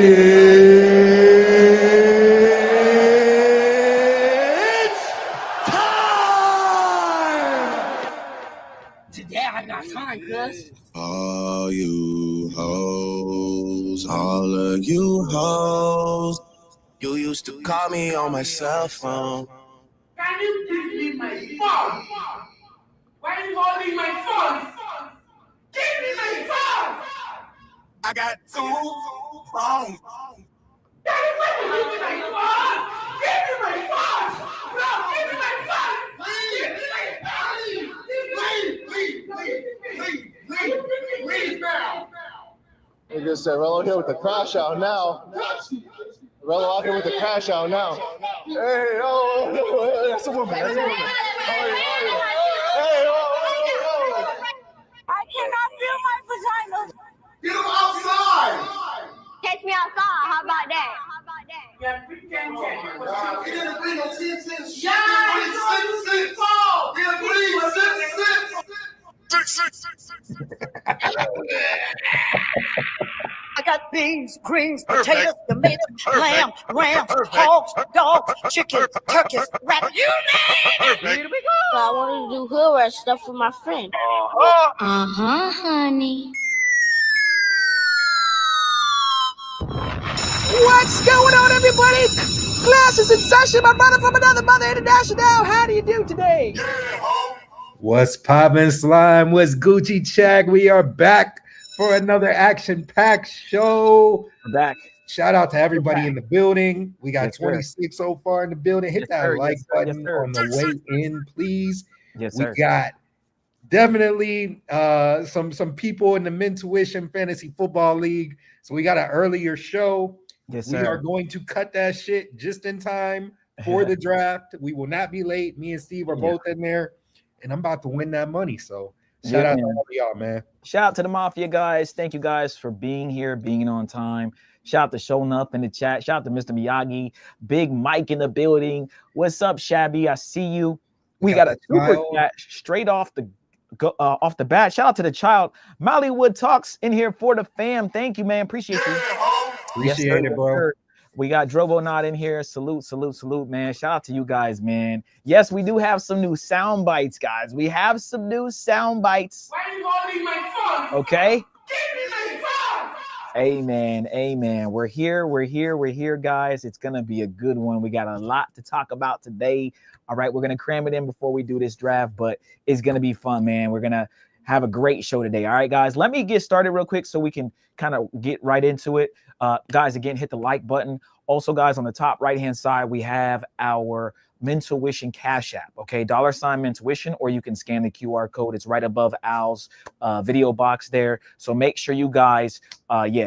It's time! Today I got time, cuz. All you hoes, all of you hoes, you used to call me on my cell phone. Can you give me my phone? Why are you holding my phone? Give me my phone! I got 2 phones. Daddy, why you give me my phone? Give me my phone! No, give me my phone! Give me my phone! Leave now! Look at Jrello here with the crash out now. Jrello out here with the crash out now. Hey, oh, that's a woman. That's a woman. Hey, oh. I cannot feel my vagina. Get him outside! Catch me outside. How about that? Yeah, pretend. He didn't agree no 10 cents. Yeah, it's 6. He agreed 6. I got beans, greens, potatoes, tomatoes, lamb, rams, hogs, dogs, chickens, turkeys, rabbits, you name it! Here we go! So I wanted to do hood rat stuff for my friend. Honey. What's going on, everybody? Class is in session. My brother from another mother international. How do you do today? What's poppin', slime? What's Gucci Chag? We are back for another action-packed show. We're back. Shout out to everybody in the building. We got Yes, 26 so far in the building. Hit Yes, that sir. like Yes, sir. button Yes, sir. on the way in, please. Yes, We sir. got definitely some people in the Mentuition Fantasy Football League. So we got an earlier show. Yes, We sir. are going to cut that shit just in time for the draft. We will not be late. Me and Steve are both in there, and I'm about to win that money. So shout out to all of y'all, man. Shout out to the Mafia guys. Thank you guys for being here, being on time. Shout out to showing up in the chat. Shout out to Mr. Miyagi, Big Mike in the building. What's up, Shabby? I see you. We got a super chat straight off the bat. Shout out to the child. Mollywood Talks in here for the fam. Thank you, man. Appreciate you. Appreciate it, bro. We got Drobo Not in here. Salute, man. Shout out to you guys, man. Yes, we do have some new sound bites, guys. We have some new sound bites. Why are you holding my phone? Okay. Give me my phone! Amen. We're here, guys. It's gonna be a good one. We got a lot to talk about today. All right, we're gonna cram it in before we do this draft, but it's gonna be fun, man. We're gonna have a great show today. All right, guys, let me get started real quick so we can kind of get right into it. Guys, again, hit the like button. Also, guys, on the top right-hand side, we have our Mentuition Cash App, okay? $ Mentuition, or you can scan the QR code. It's right above Al's video box there. So make sure you guys,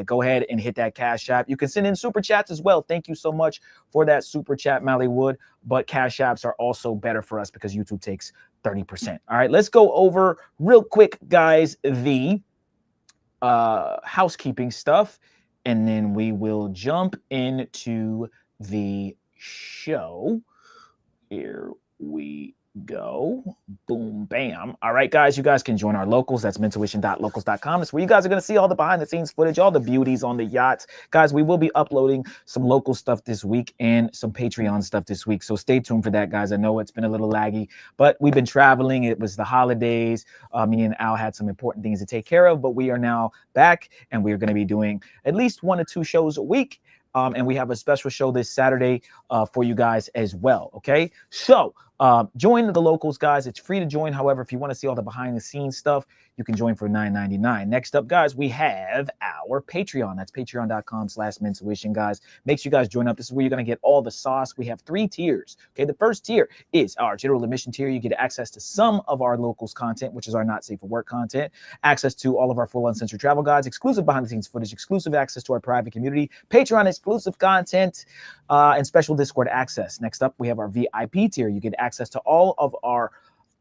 go ahead and hit that Cash App. You can send in Super Chats as well. Thank you so much for that Super Chat, Mallywood. But Cash Apps are also better for us because YouTube takes 30%. All right, let's go over real quick, guys, the housekeeping stuff, and then we will jump into the show. Here we go. Boom, bam. All right, guys, you guys can join our locals. That's mentuition.locals.com. That's where you guys are going to see all the behind-the-scenes footage, all the beauties on the yachts. Guys, we will be uploading some local stuff this week and some Patreon stuff this week. So stay tuned for that, guys. I know it's been a little laggy, but we've been traveling. It was the holidays. Me and Al had some important things to take care of, but we are now back, and we are going to be doing at least 1 to 2 shows a week. And we have a special show this Saturday for you guys as well, okay? So join the locals, guys. It's free to join. However, if you want to see all the behind-the-scenes stuff, you can join for $9.99. Next up, guys, we have our Patreon. That's patreon.com/mentuition, guys. Make sure you guys join up. This is where you're going to get all the sauce. We have 3 tiers, okay? The first tier is our general admission tier. You get access to some of our locals content, which is our not safe for work content, access to all of our full uncensored travel guides, exclusive behind-the-scenes footage, exclusive access to our private community, Patreon exclusive content, and special Discord access. Next up, we have our VIP tier. You get access to all of our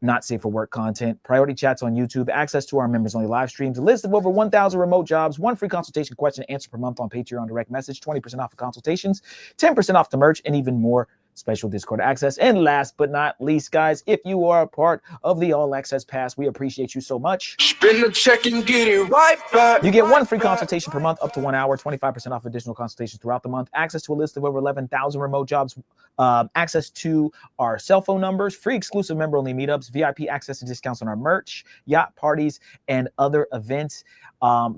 not safe for work content, priority chats on YouTube, access to our members only live streams, a list of over 1,000 remote jobs, 1 free consultation question and answer per month on Patreon direct message, 20% off of consultations, 10% off the merch, and even more special Discord access. And last but not least, guys, if you are a part of the All Access Pass, we appreciate you so much. Spin the check and get it right back. You get one free consultation per month, up to 1 hour, 25% off additional consultations throughout the month, access to a list of over 11,000 remote jobs, access to our cell phone numbers, free exclusive member-only meetups, VIP access to discounts on our merch, yacht parties, and other events.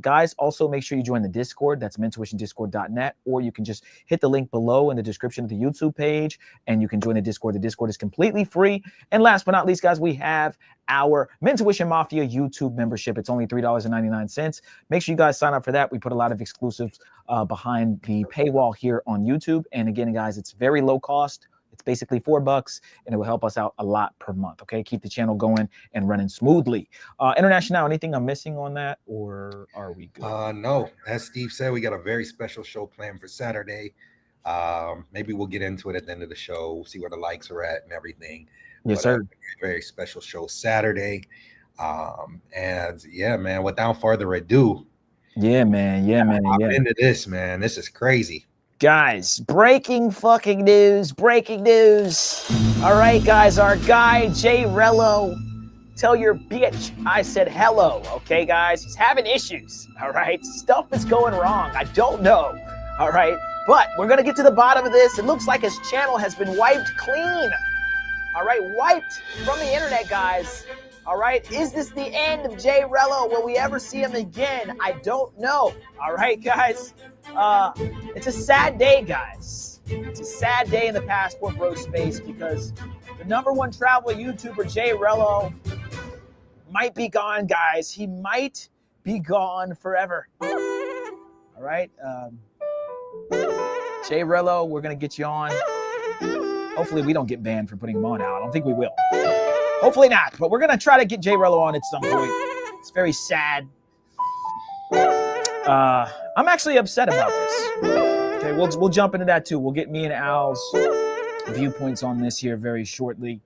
Guys, also make sure you join the Discord. That's mentuitiondiscord.net, or you can just hit the link below in the description of the YouTube page, and you can join the Discord. The Discord is completely free. And last but not least, guys, we have our Mentuition Mafia YouTube membership. It's only $3.99. Make sure you guys sign up for that. We put a lot of exclusives behind the paywall here on YouTube. And again, guys, it's very low cost. It's basically $4, and it will help us out a lot per month. Okay, keep the channel going and running smoothly. International, anything I'm missing on that, or are we good? No, as Steve said, we got a very special show planned for Saturday. Maybe we'll get into it at the end of the show, see where the likes are at and everything. Yes, sir. Very special show Saturday. And yeah, man, without further ado, hop into this, man. This is crazy. Guys, breaking fucking news, breaking news. All right, guys, our guy, Jay Rello, tell your bitch I said hello, okay, guys? He's having issues, all right? Stuff is going wrong. I don't know, all right? But we're going to get to the bottom of this. It looks like his channel has been wiped clean, all right? Wiped from the internet, guys. All right, is this the end of Jay Rello? Will we ever see him again? I don't know. All right, guys. It's a sad day, guys. It's a sad day in the Passport Bro space because the #1 travel YouTuber, Jay Rello, might be gone, guys. He might be gone forever. All right. Jay Rello, we're going to get you on. Hopefully we don't get banned for putting him on now. I don't think we will. Hopefully not, but we're going to try to get Jay Rello on at some point. It's very sad. I'm actually upset about this. Okay, we'll jump into that too. We'll get me and Al's viewpoints on this here very shortly.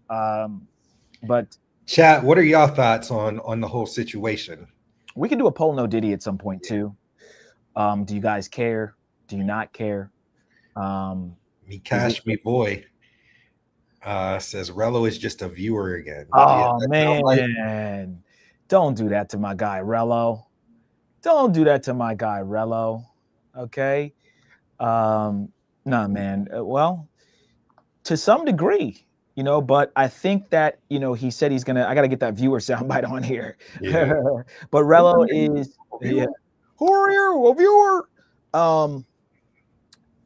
But chat, what are y'all thoughts on the whole situation? We can do a poll no Diddy at some point too. Do you guys care? Do you not care? Me cash me boy. Says Rello is just a viewer again. Oh man, don't do that to my guy Rello. Don't do that to my guy Rello. Okay. No, man. Well, to some degree, you know, but I think that, you know, he said he's gonna. I gotta get that viewer soundbite on here. Yeah. But Rello is. Yeah. Who are you, a viewer?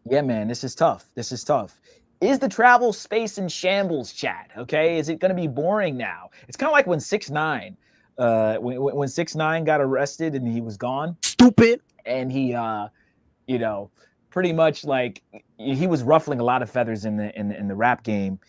Yeah, man. This is tough. This is tough. Is the travel space in shambles, chat? Okay, is it going to be boring now? It's kind of like when 6ix9ine, when 6ix9ine got arrested and he was gone. Stupid. And he, you know, pretty much like he was ruffling a lot of feathers in the rap game.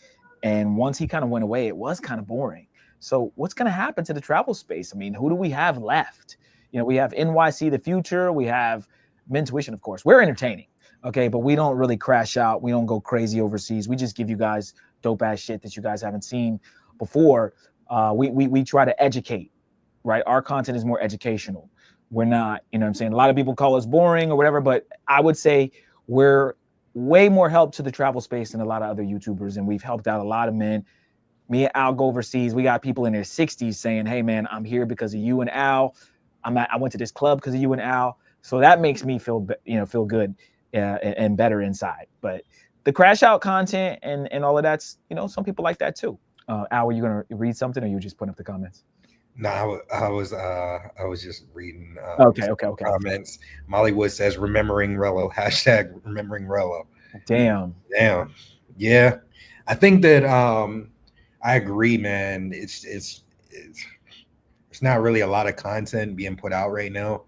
And once he kind of went away, it was kind of boring. So what's going to happen to the travel space? I mean, who do we have left? You know, we have NYC The Future. We have Mentuition, of course. We're entertaining. Okay, but we don't really crash out. We don't go crazy overseas. We just give you guys dope ass shit that you guys haven't seen before. We try to educate, right? Our content is more educational. We're not, you know what I'm saying? A lot of people call us boring or whatever, but I would say we're way more help to the travel space than a lot of other YouTubers, and we've helped out a lot of men. Me and Al go overseas. We got people in their 60s saying, hey, man, I'm here because of you and Al. I went to this club because of you and Al. So that makes me feel good. And better inside. But the crash out content and all of that's, you know, some people like that too. Al, were you gonna read something or you just putting up the comments? No, I was just reading okay. comments. Molly Wood says remembering Rello, hashtag remembering Rello. Damn. Yeah. I think that I agree, man. It's not really a lot of content being put out right now.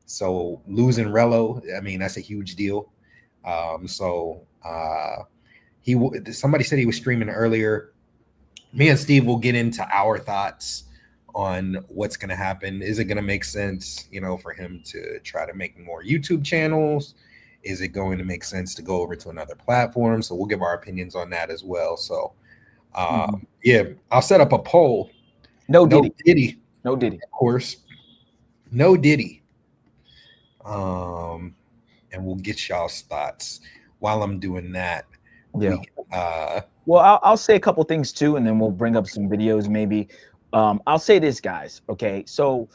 So losing Rello, I mean, that's a huge deal. Somebody said he was streaming earlier. Me and Steve will get into our thoughts on what's going to happen. Is it going to make sense, you know, for him to try to make more YouTube channels? Is it going to make sense to go over to another platform? So we'll give our opinions on that as well. So, yeah, I'll set up a poll. No Diddy. Of course. No Diddy. And we'll get y'all's thoughts. While I'm doing that, we Well, I'll say a couple things too, and then we'll bring up some videos maybe. I'll say this, guys. Okay, so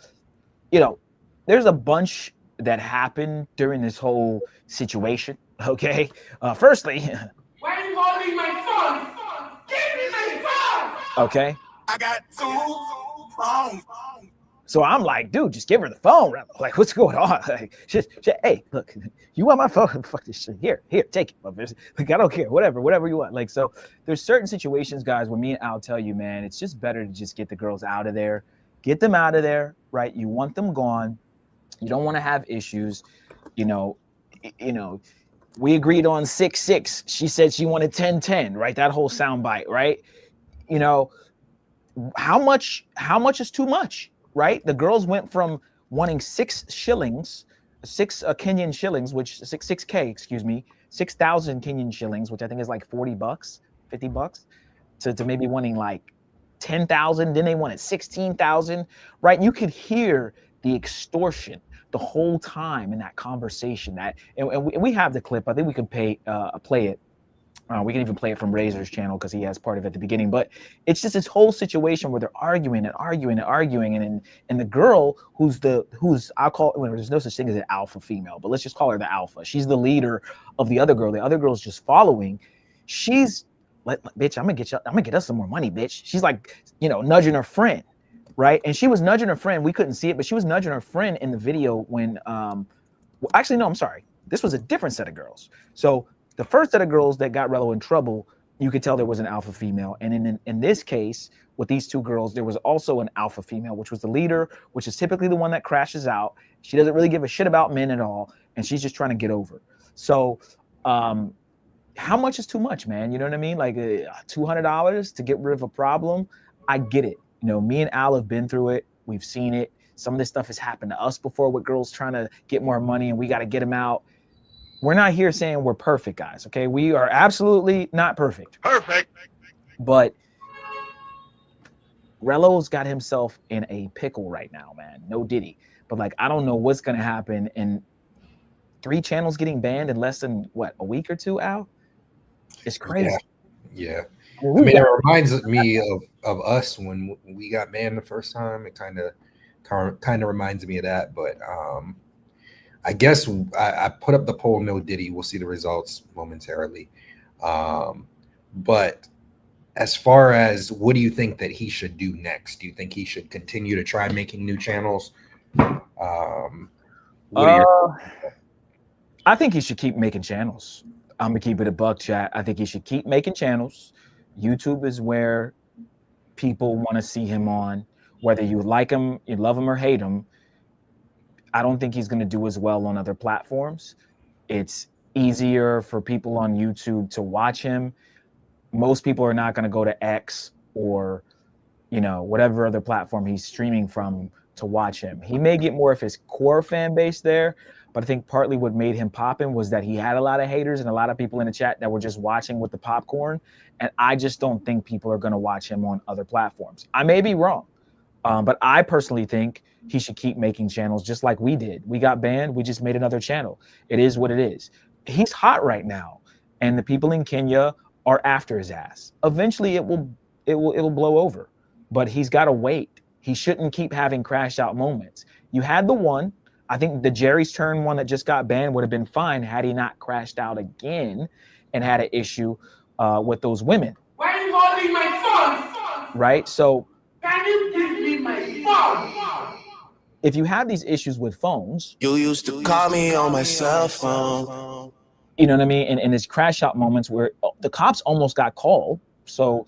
there's a bunch that happened during this whole situation. Okay, firstly, Why are you holding my phone? Give me my phone! okay. I got 2 phones. So I'm like, dude, just give her the phone. Like, what's going on? Like, hey, look, you want my phone? Fuck this shit. Here, take it. Like, I don't care. Whatever you want. Like, so there's certain situations, guys, where me and Al tell you, man, it's just better to just get the girls out of there. Get them out of there, right? You want them gone. You don't want to have issues. We agreed on 6-6. She said she wanted 10-10, right? That whole soundbite, right? How much is too much? Right? The girls went from wanting 6 shillings, 6 Kenyan shillings, which 6K, excuse me, 6,000 Kenyan shillings, which I think is like $40, $50, to maybe wanting like 10,000. Then they wanted 16,000, right? You could hear the extortion the whole time in that conversation. And we have the clip. I think we could play it. We can even play it from Razor's channel because he has part of it at the beginning. But it's just this whole situation where they're arguing, and the girl who's I'll call, well, there's no such thing as an alpha female, but let's just call her the alpha. She's the leader of the other girl. The other girl's just following. She's like, bitch, I'm gonna get us some more money, bitch. She's like, nudging her friend, right? And she was nudging her friend. We couldn't see it, but she was nudging her friend in the video when actually, no, I'm sorry. This was a different set of girls. So the first set of girls that got Rello in trouble, you could tell there was an alpha female. And in this case, with these 2 girls, there was also an alpha female, which was the leader, which is typically the one that crashes out. She doesn't really give a shit about men at all, and she's just trying to get over. So how much is too much, man? You know what I mean? Like $200 to get rid of a problem. I get it. Me and Al have been through it. We've seen it. Some of this stuff has happened to us before with girls trying to get more money, and we got to get them out. We're not here saying we're perfect, guys, okay? We are absolutely not perfect. But Rello's got himself in a pickle right now, man. No diddy. But, like, I don't know what's going to happen. And 3 channels getting banned in less than, a week or 2, Al? It's crazy. Yeah. I mean, it reminds me of us when we got banned the first time. It kind of reminds me of that. But I guess I put up the poll, no diddy. We'll see the results momentarily. But as far as what do you think that he should do next? Do you think he should continue to try making new channels? I think he should keep making channels. I'm going to keep it a buck, chat. I think he should keep making channels. YouTube is where people want to see him on, whether you like him, you love him, or hate him. I don't think he's going to do as well on other platforms. It's easier for people on YouTube to watch him. Most people are not going to go to X or, whatever other platform he's streaming from to watch him. He may get more of his core fan base there, but I think partly what made him poppin' was that he had a lot of haters and a lot of people in the chat that were just watching with the popcorn. And I just don't think people are going to watch him on other platforms. I may be wrong, but I personally think he should keep making channels just like we did. We got banned. We just made another channel. It is what it is. He's hot right now, and the people in Kenya are after his ass. Eventually, it will blow over, but he's got to wait. He shouldn't keep having crash out moments. You had the one. I think the Jerry's Turn one that just got banned would have been fine had he not crashed out again and had an issue with those women. Why are you holding my phone? Right? So can you give me my phone? If you have these issues with phones, You used to call me on my cell phone. you know what I mean? And there's crash out moments where the cops almost got called. So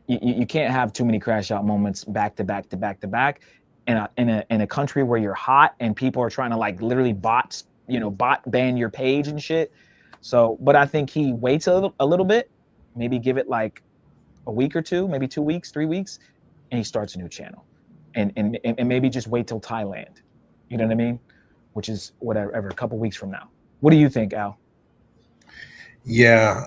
you can't have too many crash out moments back to back to back to back in a country where you're hot and people are trying to like literally bot ban your page and shit. So, but I think he waits a little bit, maybe give it like a week or 2, maybe 2 weeks, 3 weeks, and he starts a new channel. And maybe just wait till Thailand, you know what I mean? Which is whatever, a couple weeks from now. What do you think, Al? Yeah,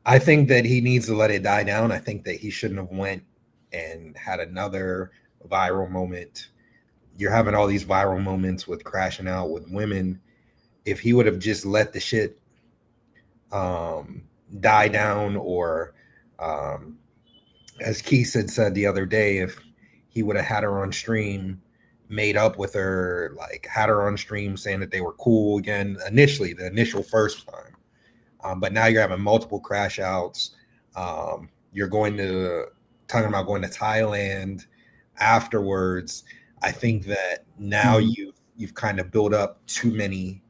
I think that he needs to let it die down. I think that he shouldn't have went and had another viral moment. You're having all these viral moments with crashing out with women. If he would have just let the shit die down, or as Keith said the other day, if he would have had her on stream, made up with her, like had her on stream saying that they were cool again initially, the initial first time. But now you're having multiple crash outs. You're talking about going to Thailand afterwards. I think that now you've kind of built up too many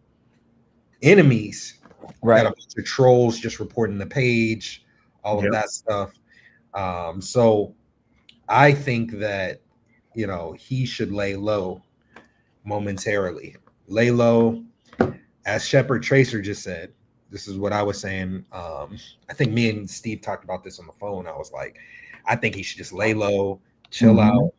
enemies. Right. Got a bunch of trolls just reporting the page, all of that stuff. So I think that, he should lay low momentarily. Lay low. As Shepard Tracer just said, this is what I was saying. I think me and Steve talked about this on the phone. I was like, I think he should just lay low, chill out,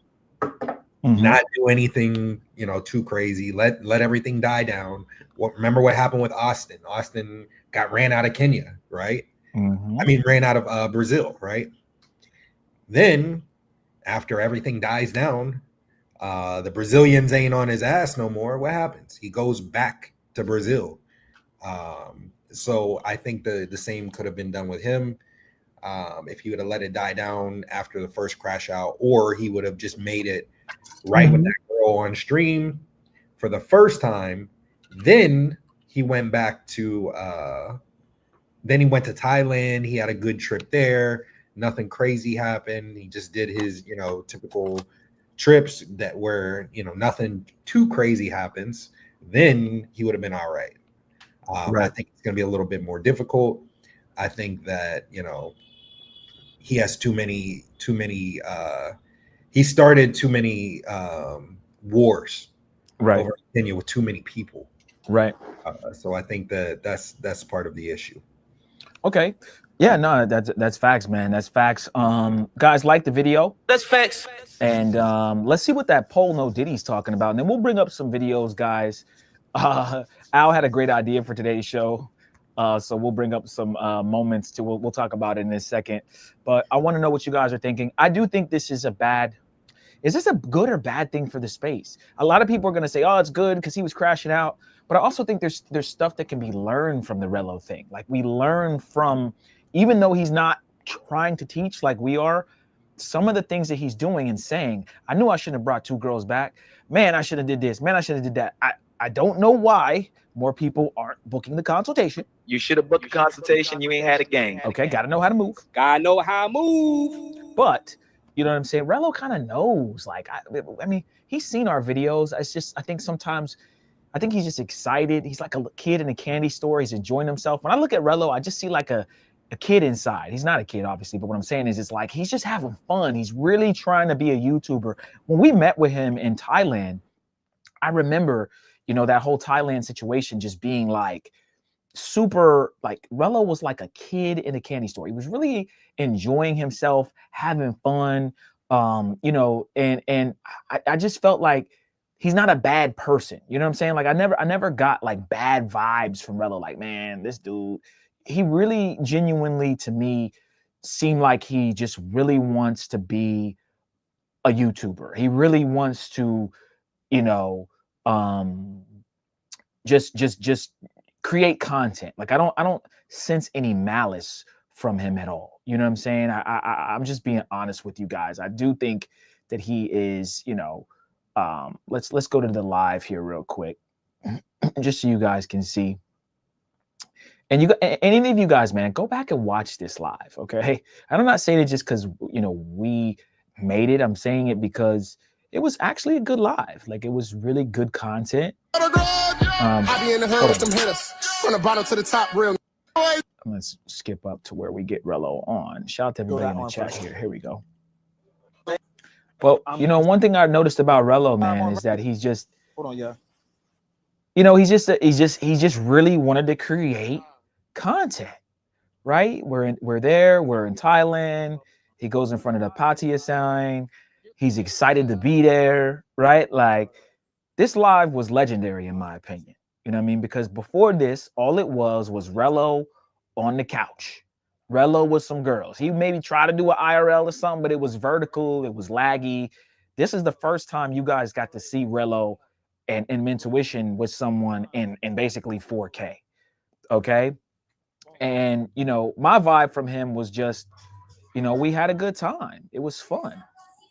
not do anything, too crazy. Let everything die down. Remember what happened with Austin? Austin got ran out of Kenya, right? I mean, ran out of Brazil, right? Then, after everything dies down, the Brazilians ain't on his ass no more. What happens? He goes back to Brazil. So I think the same could have been done with him. If he would have let it die down after the first crash out, or he would have just made it right with that girl on stream for the first time. Then he went back to then he went to Thailand. He had a good trip there. Nothing crazy happened. He just did his, typical trips that where, nothing too crazy happens. Then he would have been all right. I think it's going to be a little bit more difficult. I think that, he has too many, he started too many wars over Kenya with too many people. Right. So I think that's part of the issue. Okay. Yeah, no, that's facts, man. That's facts. Guys, like the video. That's facts. And let's see what that poll No Diddy's talking about. And then we'll bring up some videos, guys. Al had a great idea for today's show. So we'll bring up some moments to we'll talk about it in a second. But I want to know what you guys are thinking. I do think this is is this a good or bad thing for the space? A lot of people are going to say, oh, it's good because he was crashing out. But I also think there's stuff that can be learned from the Jrello thing. Like we learn from, even though he's not trying to teach like we are, some of the things that he's doing and saying, I knew I shouldn't have brought 2 girls back. Man, I should have did this. Man, I should have did that. I don't know why more people aren't booking the consultation. You should have booked a consultation. You ain't had a game. Okay, got to know how to move. Gotta know how to move. But you know what I'm saying? Jrello kind of knows. Like, I mean, he's seen our videos. I think sometimes, I think he's just excited. He's like a kid in a candy store. He's enjoying himself. When I look at Jrello, I just see like a kid inside. He's not a kid, obviously, but what I'm saying is it's like he's just having fun. He's really trying to be a YouTuber. When we met with him in Thailand, I remember, that whole Thailand situation just being like super, like Jrello was like a kid in a candy store. He was really enjoying himself, having fun, and I just felt like he's not a bad person. You know what I'm saying? Like I never got like bad vibes from Jrello. Like, man, this dude, he really genuinely to me seemed like he just really wants to be a YouTuber. He really wants to, just create content. Like I don't sense any malice from him at all. You know what I'm saying? I'm just being honest with you guys. I do think that he is, let's go to the live here real quick, just so you guys can see. And any of you guys, man, go back and watch this live, okay? I'm not saying it just because, we made it. I'm saying it because it was actually a good live. Like, it was really good content. I be in the hood with them hitters. From the bottom to the top, real. Let's skip up to where we get Jrello on. Shout out to everybody in the chat here. Here we go. Well, one thing I've noticed about Jrello, man, is that he's just, hold on, yeah. He just really wanted to create content, right? We're in Thailand. He goes in front of the Pattaya sign. He's excited to be there, right? Like, this live was legendary in my opinion. You know what I mean? Because before this, all it was Jrello on the couch. Jrello with some girls. He maybe tried to do an IRL or something, but it was vertical. It was laggy. This is the first time you guys got to see Jrello and Mentuition with someone in basically 4K. Okay. And, you know, my vibe from him was just, you know, we had a good time. It was fun.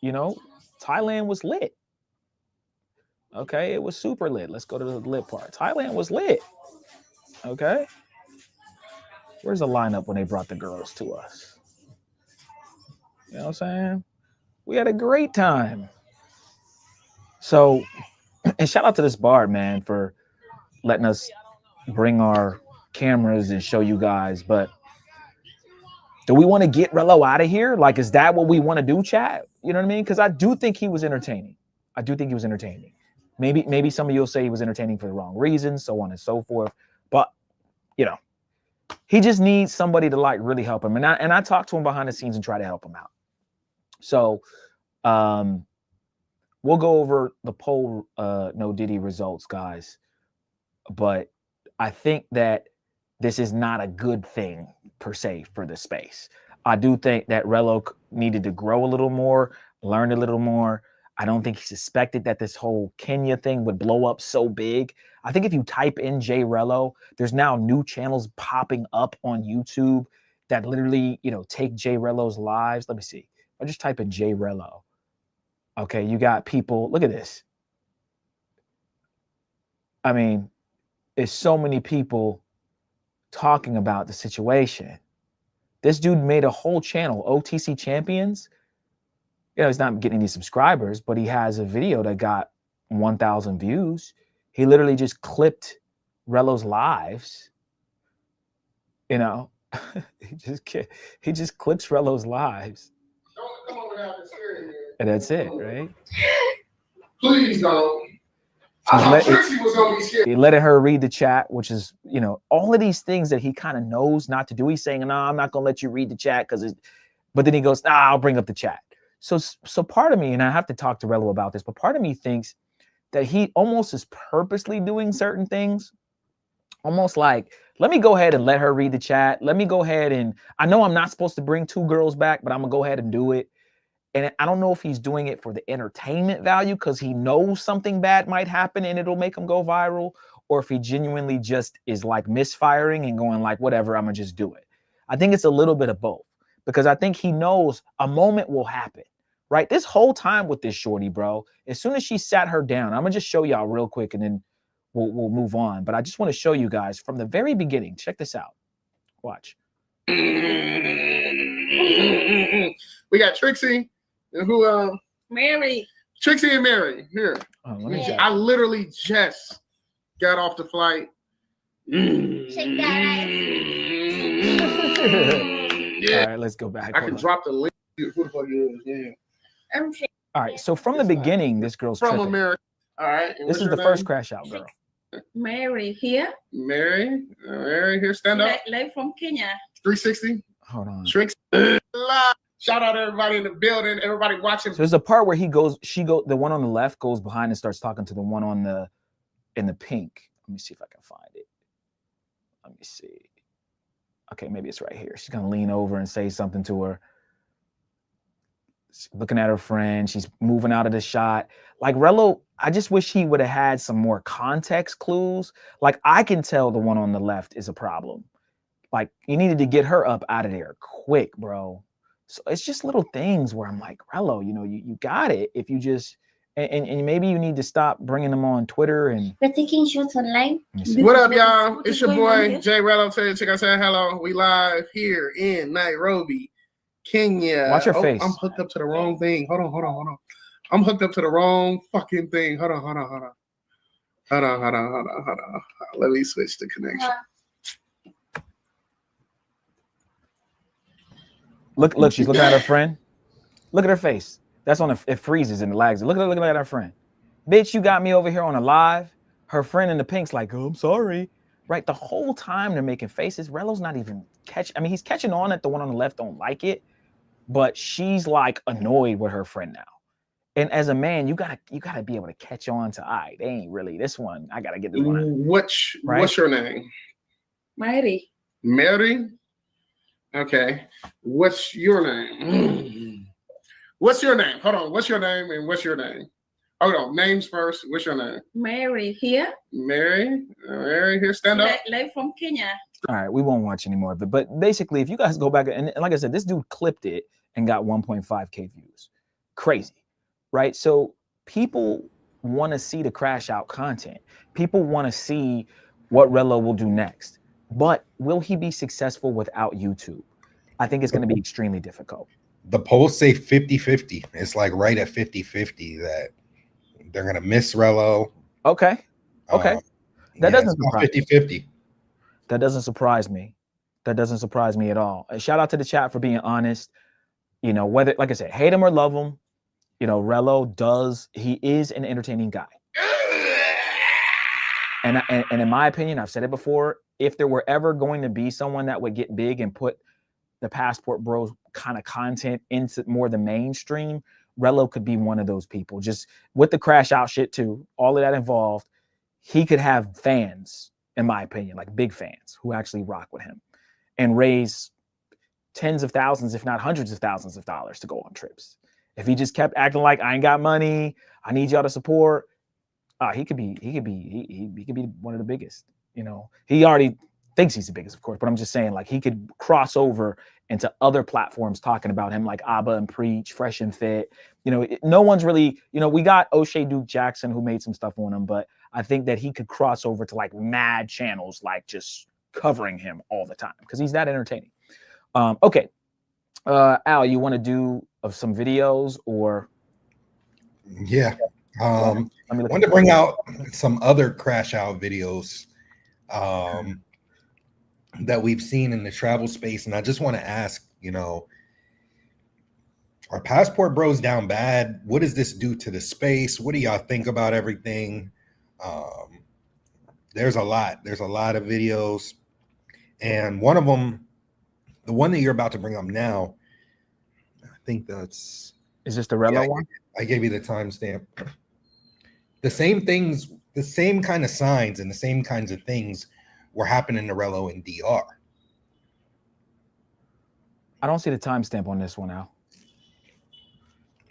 You know, Thailand was lit. Okay, it was super lit. Let's go to the lit part. Thailand was lit. Okay. Where's the lineup when they brought the girls to us? You know what I'm saying? We had a great time. So, and shout out to this bar, man, for letting us bring our cameras and show you guys. But do we want to get Jrello out of here? Like, is that what we want to do, chat? You know what I mean? Because I do think he was entertaining. I do think he was entertaining. Maybe some of you will say he was entertaining for the wrong reasons, so on and so forth. But, you know, he just needs somebody to like really help him. And I talked to him behind the scenes and try to help him out. So we'll go over the poll No Diddy results, guys. But I think that this is not a good thing per se for the space. I do think that Jrello needed to grow a little more, learn a little more. I don't think he suspected that this whole Kenya thing would blow up so big. I think if you type in Jay Rello, there's now new channels popping up on YouTube that literally, you know, take Jay Rello's lives. Let me see. I just type in Jay Rello. Okay, you got people. Look at this. I mean, there's so many people talking about the situation. This dude made a whole channel, OTC Champions. You know, he's not getting any subscribers, but he has a video that got 1,000 views. He literally just clipped Rello's lives. You know, he just clips Rello's lives. Don't come over there and scare me. And that's it, right? Please don't. I thought Trixie was gonna be scared. He letting her read the chat, which is, you know, all of these things that he kind of knows not to do. He's saying, "No, I'm not gonna let you read the chat because it's," but then he goes, "Nah, I'll bring up the chat." So part of me, and I have to talk to Jrello about this, but part of me thinks that he almost is purposely doing certain things, almost like, let me go ahead and let her read the chat. Let me go ahead and, I know I'm not supposed to bring two girls back, but I'm gonna go ahead and do it. And I don't know if he's doing it for the entertainment value because he knows something bad might happen and it'll make him go viral, or if he genuinely just is like misfiring and going like, whatever, I'm gonna just do it. I think it's a little bit of both, because I think he knows a moment will happen, right? This whole time with this shorty, bro, as soon as she sat her down, I'm gonna just show y'all real quick and then we'll move on. But I just want to show you guys from the very beginning. Check this out. Watch. We got Trixie and who Mary. Trixie and Mary here. Oh, I literally just got off the flight. Shake that Yeah. All right, let's go back. I can drop the link. Who the fuck is? Yeah. All right, so from the beginning, this girl's From tripping. America. All right. And This what's is your the first name? crash out girl. Mary here. Mary. Mary here. Stand up. Live from Kenya. 360. Hold on. Trixie. Shout out to everybody in the building. Everybody watching. So there's a part where the one on the left goes behind and starts talking to the one in the pink. Let me see if I can find it. Let me see. Okay, maybe it's right here. She's gonna lean over and say something to her. She's looking at her friend. She's moving out of the shot. Like Jrello, I just wish he would have had some more context clues. Like I can tell the one on the left is a problem. Like you needed to get her up out of there quick, bro. So it's just little things where I'm like, Jrello, you know, you got it. If you just, and maybe you need to stop bringing them on Twitter and. We're taking shots online. What up, y'all? It's your boy Jay Rello. Tell you, check out, say hello. We live here in Nairobi, Kenya. Watch your face. I'm hooked up to the wrong thing. Hold on. I'm hooked up to the wrong fucking thing. Hold on. Let me switch the connection. Look, she's looking at her friend. Look at her face. That's on it freezes and lags. Look at her friend. Bitch, you got me over here on a live. Her friend in the pink's like, oh, I'm sorry. Right? The whole time they're making faces. Rello's not even he's catching on that the one on the left don't like it, but she's like annoyed with her friend now. And as a man, you gotta be able to catch on to, all right, they ain't really this one. I gotta get this one. What's your name? Mary. Mary? Okay. What's your name? What's your name? Hold on. What's your name and what's your name? Hold on. Names first. What's your name? Mary here. Mary here. Stand up. Live from Kenya. All right, we won't watch any more of it. But basically, if you guys go back and like I said, this dude clipped it and got 1.5K views. Crazy, right? So people want to see the crash out content. People want to see what Jrello will do next. But will he be successful without YouTube? I think it's going to be extremely difficult. The polls say 50-50. It's like right at 50-50 that they're going to miss Jrello. Okay. That doesn't surprise 50-50. That doesn't surprise me. That doesn't surprise me at all. And shout out to the chat for being honest. You know, whether, like I said, hate him or love him, you know, Jrello he is an entertaining guy. And in my opinion, I've said it before, if there were ever going to be someone that would get big and put the Passport Bros kind of content into more the mainstream, Jrello could be one of those people. Just with the crash out shit too, all of that involved, he could have fans, in my opinion, like big fans who actually rock with him and raise tens of thousands, if not hundreds of thousands of dollars to go on trips. If he just kept acting like I ain't got money, I need y'all to support, he could be one of the biggest. You know, he already thinks he's the biggest, of course, but I'm just saying, like, he could cross over into other platforms talking about him, like Abba and Preach, Fresh and Fit. You know, no one's really, you know, we got O'Shea Duke Jackson who made some stuff on him, but I think that he could cross over to like mad channels, like just covering him all the time because he's that entertaining. Okay. Al, you want to do some videos or? Yeah. I wanted to bring out some other crash out videos that we've seen in the travel space. And I just want to ask, you know, are Passport Bros down bad? What does this do to the space? What do y'all think about everything? There's a lot of videos. And one of them, the one that you're about to bring up now, I think that's... Is this the Jrello one? I gave you the timestamp. The same things, the same kind of signs and the same kinds of things were happening to Jrello in DR. I don't see the timestamp on this one, Al.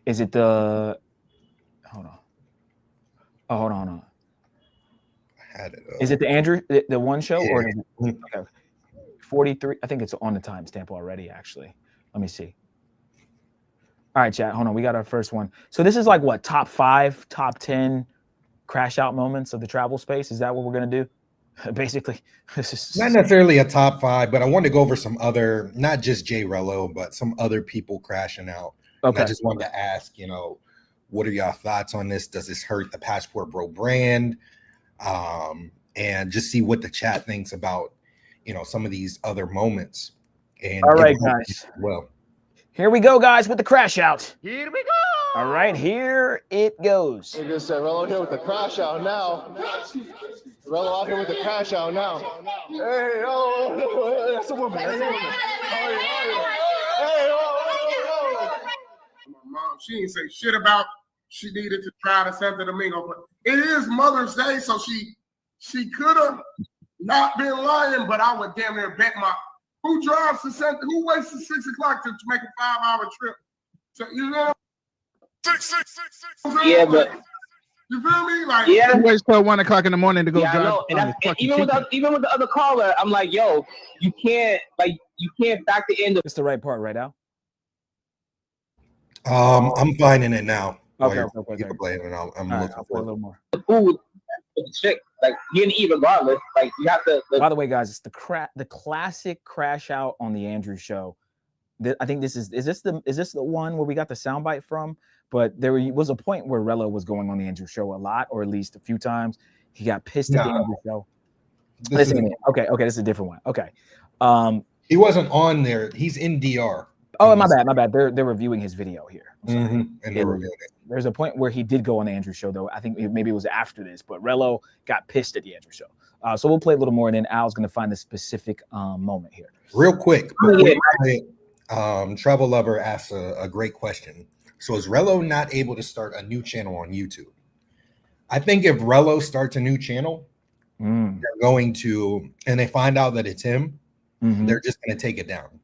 Is it the... Hold on. Oh, hold on. I had it. Is it the Andrew, the one show? Yeah. Or is it, okay. 43? I think it's on the timestamp already, actually. Let me see. All right, chat. Hold on. We got our first one. So this is like what, top 5, top 10 crash out moments of the travel space? Is that what we're going to do? Basically. Not necessarily a top 5, but I wanted to go over some other, not just Jay Rello, but some other people crashing out. Okay. And I just wanted to ask, you know, what are y'all thoughts on this? Does this hurt the Passport Bro brand? And just see what the chat thinks about, you know, some of these other moments. And all right, guys. Well, here we go, guys, with the crash out. Here we go. All right, here it goes. Look at Jrello here with the crash out now. Jrello out here with the crash out now. Hey, oh, that's a woman. That's a woman. Hey, My mom, she didn't say shit about she needed to try to Santo Domingo. But it is Mother's Day, so she could have not been lying, but I would damn near bet my who drives to Santo, who waits till 6 o'clock to make a 5-hour trip. So, you know, 6. Yeah, but you feel me? Like, yeah, who waits till 1 o'clock in the morning to go drive? And even with the other caller, I'm like, yo, you can't factor in the. It's the right part, right, Al? I'm finding it now. Okay. You can play it, and I'm looking for a little more. Food, chick, like you didn't eat regardless. Like you have to. By the way, guys, it's the classic crash out on the Andrew show. I think this is this the one where we got the soundbite from? But there was a point where Jrello was going on the Andrew show a lot, or at least a few times. He got pissed at the Andrew show. Okay, this is a different one. Okay. He wasn't on there. He's in DR. Oh, my bad. They're reviewing his video here. And they're reviewing it. There's a point where he did go on the Andrew show, though. I think maybe it was after this, but Jrello got pissed at the Andrew show. So we'll play a little more, and then Al's going to find the specific moment here. Real quick, Travel Lover asked a great question. So is Jrello not able to start a new channel on YouTube? I think if Jrello starts a new channel, they're going to, and they find out that it's him, they're just going to take it down.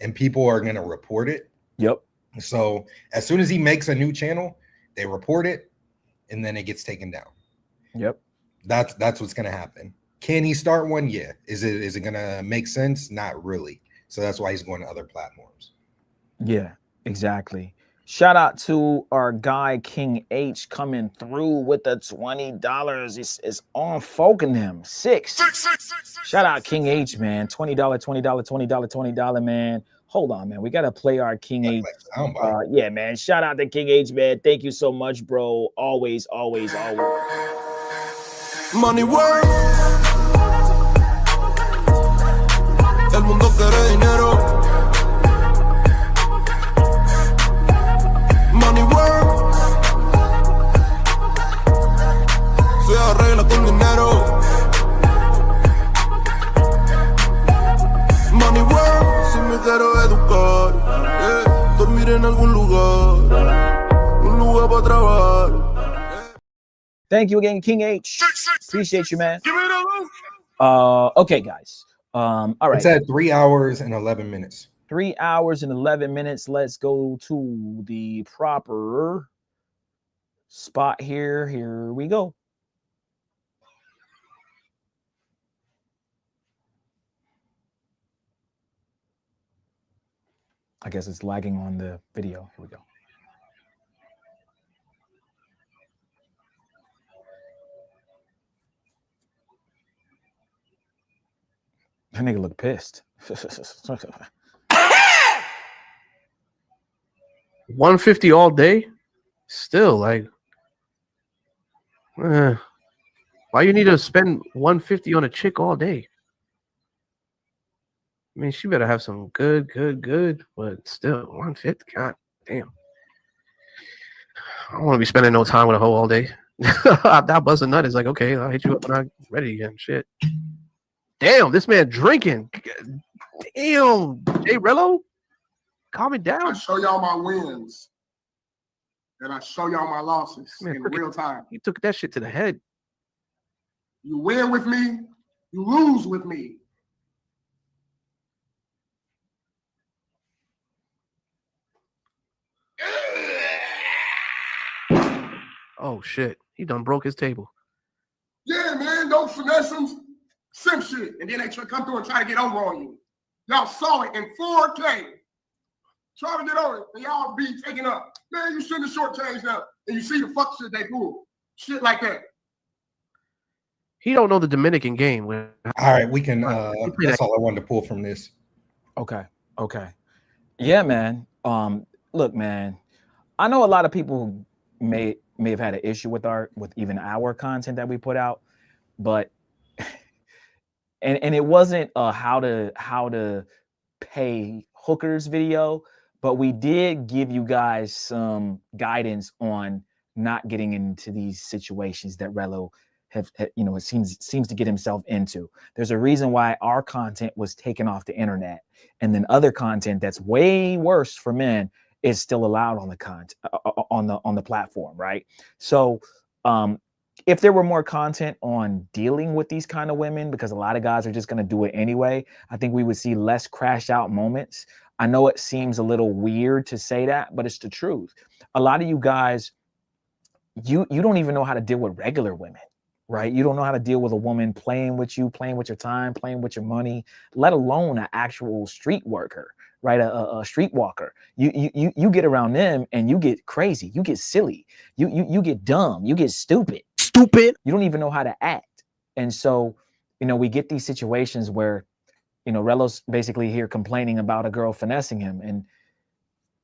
And people are going to report it. Yep. So as soon as he makes a new channel, they report it, and then it gets taken down. Yep. That's what's going to happen. Can he start one? Yeah. Is it gonna make sense? Not really. So that's why he's going to other platforms. Yeah, exactly. Shout out to our guy King H coming through with the $20. It's on folk in him. Six. Shout out King H, man. $20, $20, $20, $20, man. Hold on, man. We gotta play our King H. Yeah, man. Shout out to King H, man. Thank you so much, bro. Always, always, always. Money work. El mundo quiere dinero. Money work. Se arregla con dinero. Money work. Si me quiero educar, dormir en algún lugar, un lugar para trabajar. Thank you again, King H. Appreciate you, man. Okay, guys. All right. It's at 3 hours and 11 minutes. 3 hours and 11 minutes. Let's go to the proper spot here. Here we go. I guess it's lagging on the video. Here we go. That nigga look pissed. 150 all day? Still, like, why you need to spend 150 on a chick all day? I mean, she better have some good, but still, 150, god damn. I don't want to be spending no time with a hoe all day. That bust a nut is like, okay, I'll hit you up when I'm ready again. Shit. Damn, this man drinking. Damn, Jay Rello, calm it down. I show y'all my wins, and I show y'all my losses in real time. You took that shit to the head. You win with me, you lose with me. Oh shit, he done broke his table. Yeah, man, don't finesse them. Sim shit, and then they come through and try to get over on you. Y'all saw it in 4K. Try to get over it, and y'all be taking up. Man, you shouldn't have shortchanged them. And you see the fuck shit they pull. Shit like that. He don't know the Dominican game. All right, we can. That's all I wanted to pull from this. Okay. Yeah, man. Look, man. I know a lot of people may have had an issue with even our content that we put out, but and it wasn't a how to pay hookers video, but we did give you guys some guidance on not getting into these situations that Rello it seems to get himself into. There's a reason why our content was taken off the internet, and then other content that's way worse for men is still allowed on the on the platform, right? So if there were more content on dealing with these kind of women, because a lot of guys are just going to do it anyway, I think we would see less crash out moments. I know it seems a little weird to say that, but it's the truth. A lot of you guys, you don't even know how to deal with regular women, right? You don't know how to deal with a woman playing with you, playing with your time, playing with your money, let alone an actual street worker, right? A streetwalker. You get around them and you get crazy, you get silly, you get dumb, you get stupid. You don't even know how to act. And so, we get these situations where, Rello's basically here complaining about a girl finessing him, and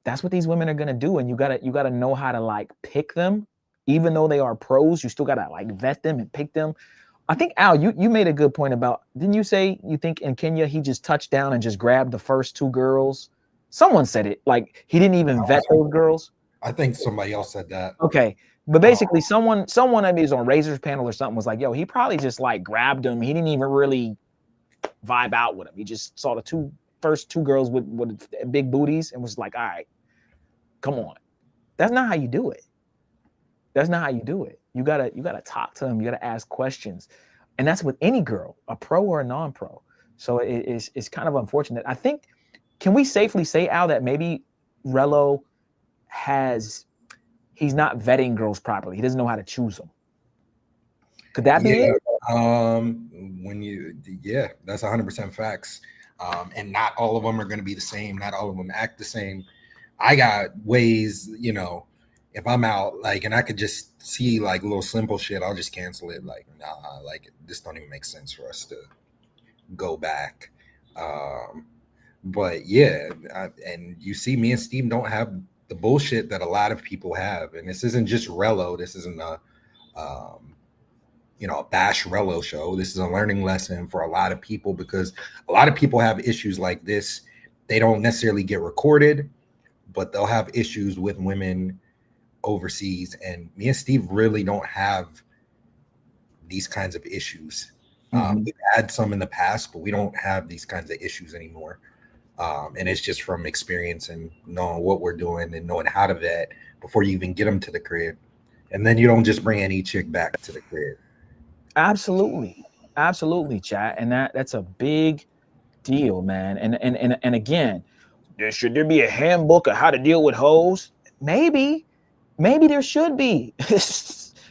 that's what these women are gonna do. And you gotta know how to like pick them, even though they are pros. You still gotta like vet them and pick them. I think Al, you made a good point about, didn't you say you think in Kenya he just touched down and just grabbed the first two girls? Someone said it, like he didn't even vet those girls. I think somebody else said that. Okay. But basically someone I mean, was on Razor's panel or something, was like, yo, he probably just like grabbed him. He didn't even really vibe out with him. He just saw the first two girls with big booties and was like, all right, come on. That's not how you do it. That's not how you do it. You gotta talk to them. You gotta ask questions. And that's with any girl, a pro or a non-pro. So it's kind of unfortunate. I think, can we safely say, Al, that maybe Rello he's not vetting girls properly. He doesn't know how to choose them. Could that be it? Yeah, that's 100% facts. And not all of them are going to be the same. Not all of them act the same. I got ways, if I'm out, like, and I could just see like little simple shit, I'll just cancel it. Like, nah, like this don't even make sense for us to go back. But yeah, and you see, me and Steve don't have the bullshit that a lot of people have, and this isn't just Rello. This isn't a bash Rello show. This is a learning lesson for a lot of people, because a lot of people have issues like this. They don't necessarily get recorded, but they'll have issues with women overseas. And me and Steve really don't have these kinds of issues. We've had some in the past, but we don't have these kinds of issues anymore. And it's just from experience and knowing what we're doing and knowing how to vet before you even get them to the crib. And then you don't just bring any chick back to the crib. Absolutely, chat, and that's a big deal, man. And again, should there be a handbook of how to deal with hoes? Maybe there should be.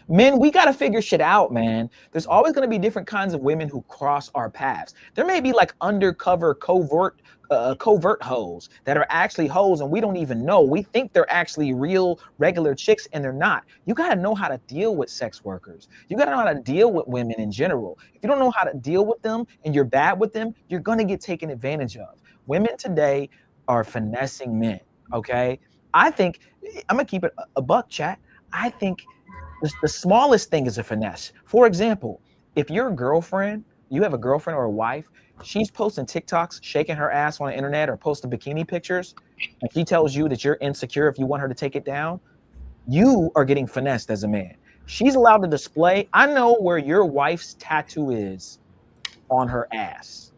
Men, we got to figure shit out, man. There's always going to be different kinds of women who cross our paths. There may be like undercover covert hoes that are actually hoes and we don't even know. We think they're actually real regular chicks and they're not. You got to know how to deal with sex workers. You got to know how to deal with women in general. If you don't know how to deal with them and you're bad with them, you're going to get taken advantage of. Women today are finessing men, okay? I think, I'm going to keep it a buck, chat. I think the smallest thing is a finesse. For example, if your girlfriend, you have a girlfriend or a wife, she's posting TikToks, shaking her ass on the internet or posting bikini pictures, and she tells you that you're insecure if you want her to take it down, you are getting finessed as a man. She's allowed to display. I know where your wife's tattoo is on her ass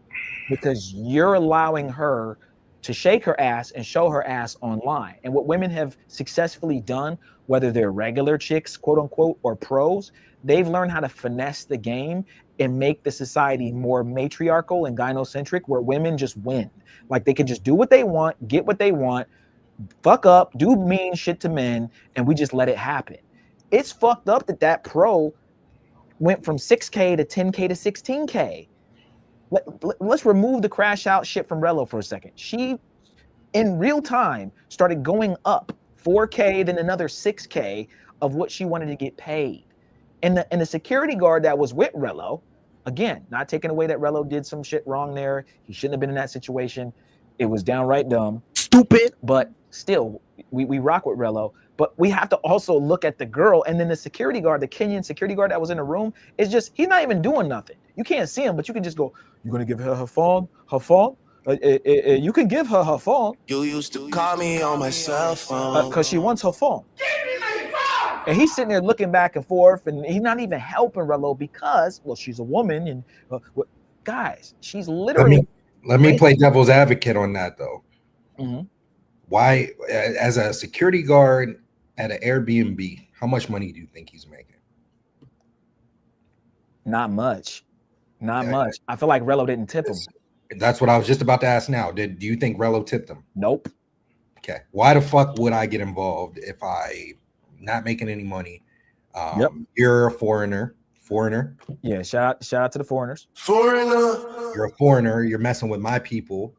because you're allowing her to shake her ass and show her ass online. And what women have successfully done, whether they're regular chicks, quote unquote, or pros, they've learned how to finesse the game and make the society more matriarchal and gynocentric, where women just win. Like they can just do what they want, get what they want, fuck up, do mean shit to men, and we just let it happen. It's fucked up that pro went from 6K to 10K to 16K. Let's remove the crash out shit from Rello for a second. She, in real time, started going up 4K, then another 6K of what she wanted to get paid. And the security guard that was with Rello, again, not taking away that Rello did some shit wrong there. He shouldn't have been in that situation. It was downright dumb. Stupid. But still, we rock with Rello. But we have to also look at the girl, and then the security guard, the Kenyan security guard that was in the room, is just, he's not even doing nothing. You can't see him, but you can just go, you're going to give her phone? Her phone? You can give her phone. You used to call me on my cell phone. Because she wants her phone. Give me my phone! And he's sitting there looking back and forth, and he's not even helping Rello because, well, she's a woman. And guys, she's literally. Let me play devil's advocate on that, though. Mm-hmm. Why, as a security guard at an Airbnb, how much money do you think he's making? Not much. Not much. I feel like Rello didn't tip him. That's what I was just about to ask now. Do you think Rello tipped him? Nope. Okay. Why the fuck would I get involved if I not making any money? Yep. You're a foreigner. Yeah, shout out to the foreigners. You're a foreigner. You're messing with my people.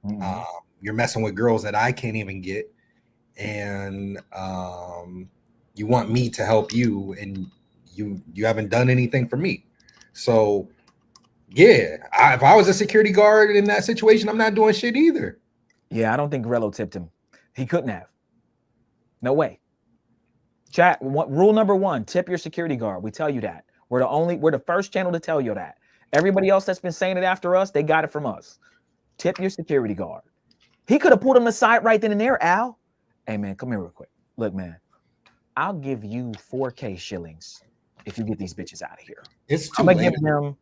Mm-hmm. You're messing with girls that I can't even get. And you want me to help you, and you haven't done anything for me. So yeah, if I was a security guard in that situation, I'm not doing shit either. Yeah, I don't think Rello tipped him. He couldn't have. No way. Chat, rule number 1, tip your security guard. We tell you that. We're the first channel to tell you that. Everybody else that's been saying it after us, they got it from us. Tip your security guard. He could have pulled him aside right then and there, Al. Hey, man, come here real quick. Look, man, I'll give you 4K shillings if you get these bitches out of here. It's too I'm going to late. give them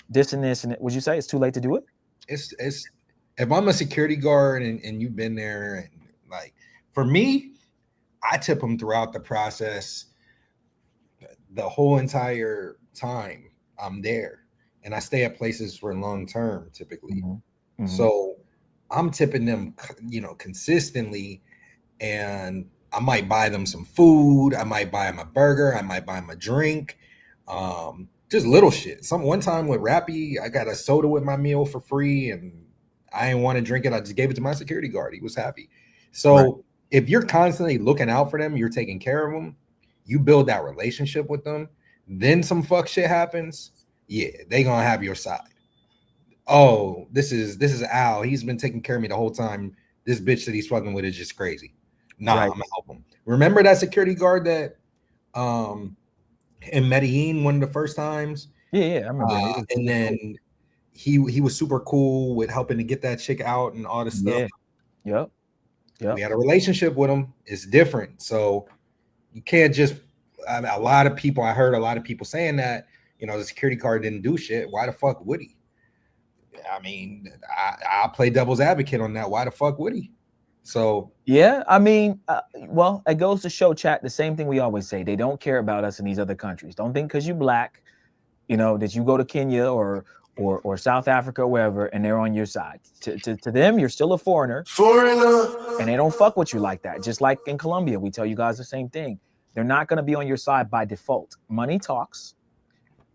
this and this. And would you say it's too late to do it? It's if I'm a security guard and you've been there, and like, for me, I tip them throughout the process, the whole entire time I'm there. And I stay at places for long term, typically. Mm-hmm. So I'm tipping them, consistently. And I might buy them some food. I might buy them a burger. I might buy them a drink. Just little shit. One time with Rappy, I got a soda with my meal for free, and I didn't want to drink it. I just gave it to my security guard. He was happy. So if you're constantly looking out for them, you're taking care of them, you build that relationship with them, then some fuck shit happens, yeah, they gonna have your side. Oh, this is Al. He's been taking care of me the whole time. This bitch that he's fucking with is just crazy. Nah, I'm gonna help him. Remember that security guard that in Medellin one of the first times? Yeah, I remember. And then he was super cool with helping to get that chick out and all this stuff. Yep. We had a relationship with him. It's different. So you can't just I heard a lot of people saying that, the security guard didn't do shit. Why the fuck would he? I mean, I'll play devil's advocate on that. Why the fuck would he? So yeah, I mean, well, it goes to show, chat, the same thing we always say. They don't care about us in these other countries. Don't think because you black, that you go to Kenya or South Africa or wherever, and they're on your side. To them, you're still a foreigner, and they don't fuck with you like that. Just like in Colombia, we tell you guys the same thing. They're not going to be on your side by default. Money talks,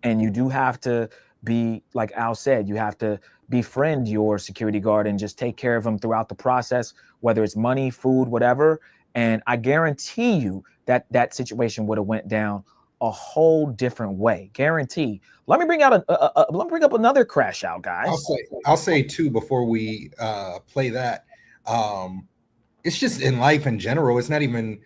and you do have to be, like Al said, you have to befriend your security guard and just take care of them throughout the process, whether it's money, food, whatever. And I guarantee you that situation would have went down a whole different way. Guarantee. Let me bring out let me bring up another crash out, guys. I'll say too before we play that. It's just in life in general. It's not even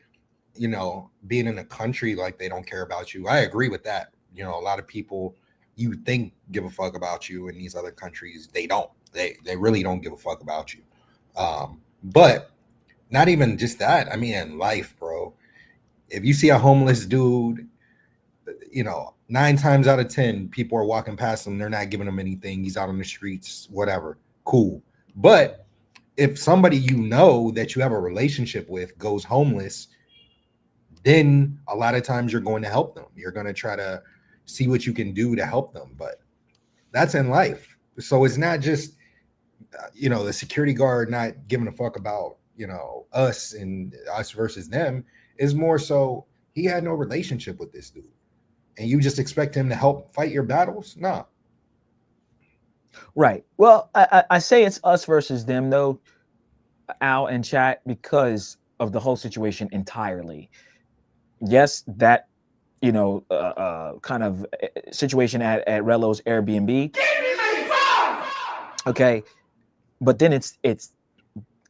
being in a country like they don't care about you. I agree with that. A lot of people you think give a fuck about you in these other countries, they don't. They really don't give a fuck about you. But not even just that. I mean, in life, bro. If you see a homeless dude, 9 times out of 10, people are walking past him. They're not giving him anything. He's out on the streets, whatever. Cool. But if somebody that you have a relationship with goes homeless, then a lot of times you're going to help them. You're going to try to see what you can do to help them. But that's in life. So it's not just, the security guard not giving a fuck about, us and us versus them. Is more so he had no relationship with this dude. And you just expect him to help fight your battles? Nah. Right. Well, I say it's us versus them, though, Al and chat, because of the whole situation entirely. Yes, that, kind of situation at Jrello's Airbnb. Okay. But then it's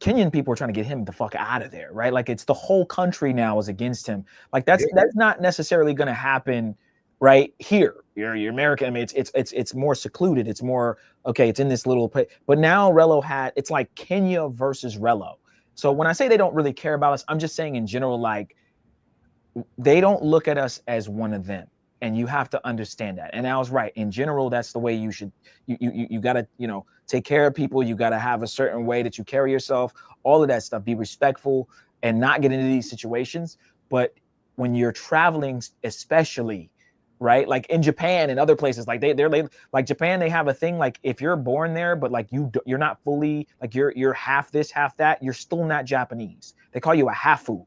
Kenyan people are trying to get him the fuck out of there, right? Like, it's the whole country now is against him. Like, that's not necessarily going to happen right here. You're American. I mean, it's more secluded. It's more, okay, it's in this little place. But now Jrello it's like Kenya versus Jrello. So when I say they don't really care about us, I'm just saying in general, like, they don't look at us as one of them. And you have to understand that. And I was right. In general, that's the way you should, you got to, take care of people. You got to have a certain way that you carry yourself, all of that stuff, be respectful and not get into these situations. But when you're traveling, especially, right? Like in Japan and other places, like they're like Japan, they have a thing, like if you're born there, but like you're not fully, like you're half this, half that, you're still not Japanese. They call you a hafu.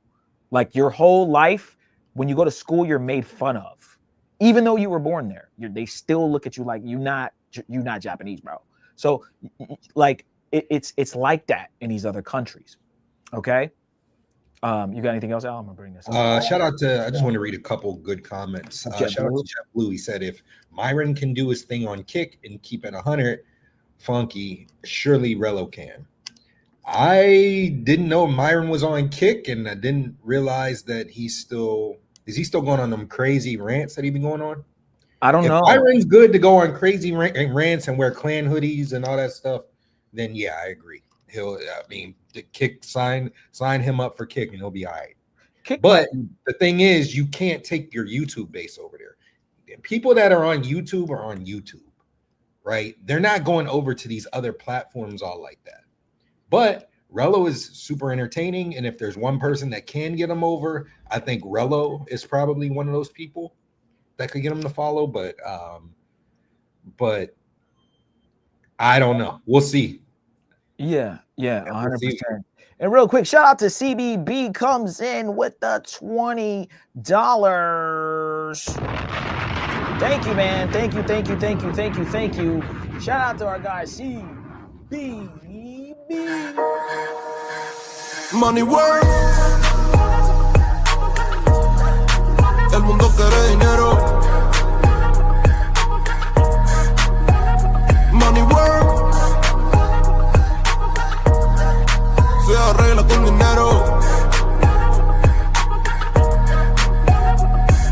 Like your whole life, when you go to school, you're made fun of. Even though you were born there, they still look at you like you're not Japanese, bro. So like it's like that in these other countries. Okay. You got anything else, Al? I'm gonna bring this up. Shout out to, I just want to read a couple good comments. Shout out to Jeff Blue. He said, if Myron can do his thing on Kick and keep it 100 funky, surely Jrello can. I didn't know Myron was on Kick, and I didn't realize that is he still going on them crazy rants that he been going on? I don't know. Myron's good to go on crazy rants and wear clan hoodies and all that stuff, then yeah, I agree. The Kick sign him up for Kick and he'll be all right. But the thing is, you can't take your YouTube base over there. People that are on YouTube are on YouTube, right? They're not going over to these other platforms all like that. But Jrello is super entertaining, and if there's one person that can get him over, I think Jrello is probably one of those people that could get him to follow. But I don't know. We'll see. Yeah, 100%. And real quick, shout out to CBB, comes in with the $20. Thank you, man. Thank you. Shout out to our guy CBB. Money work. El mundo quiere dinero. Money work. Se arregla con dinero.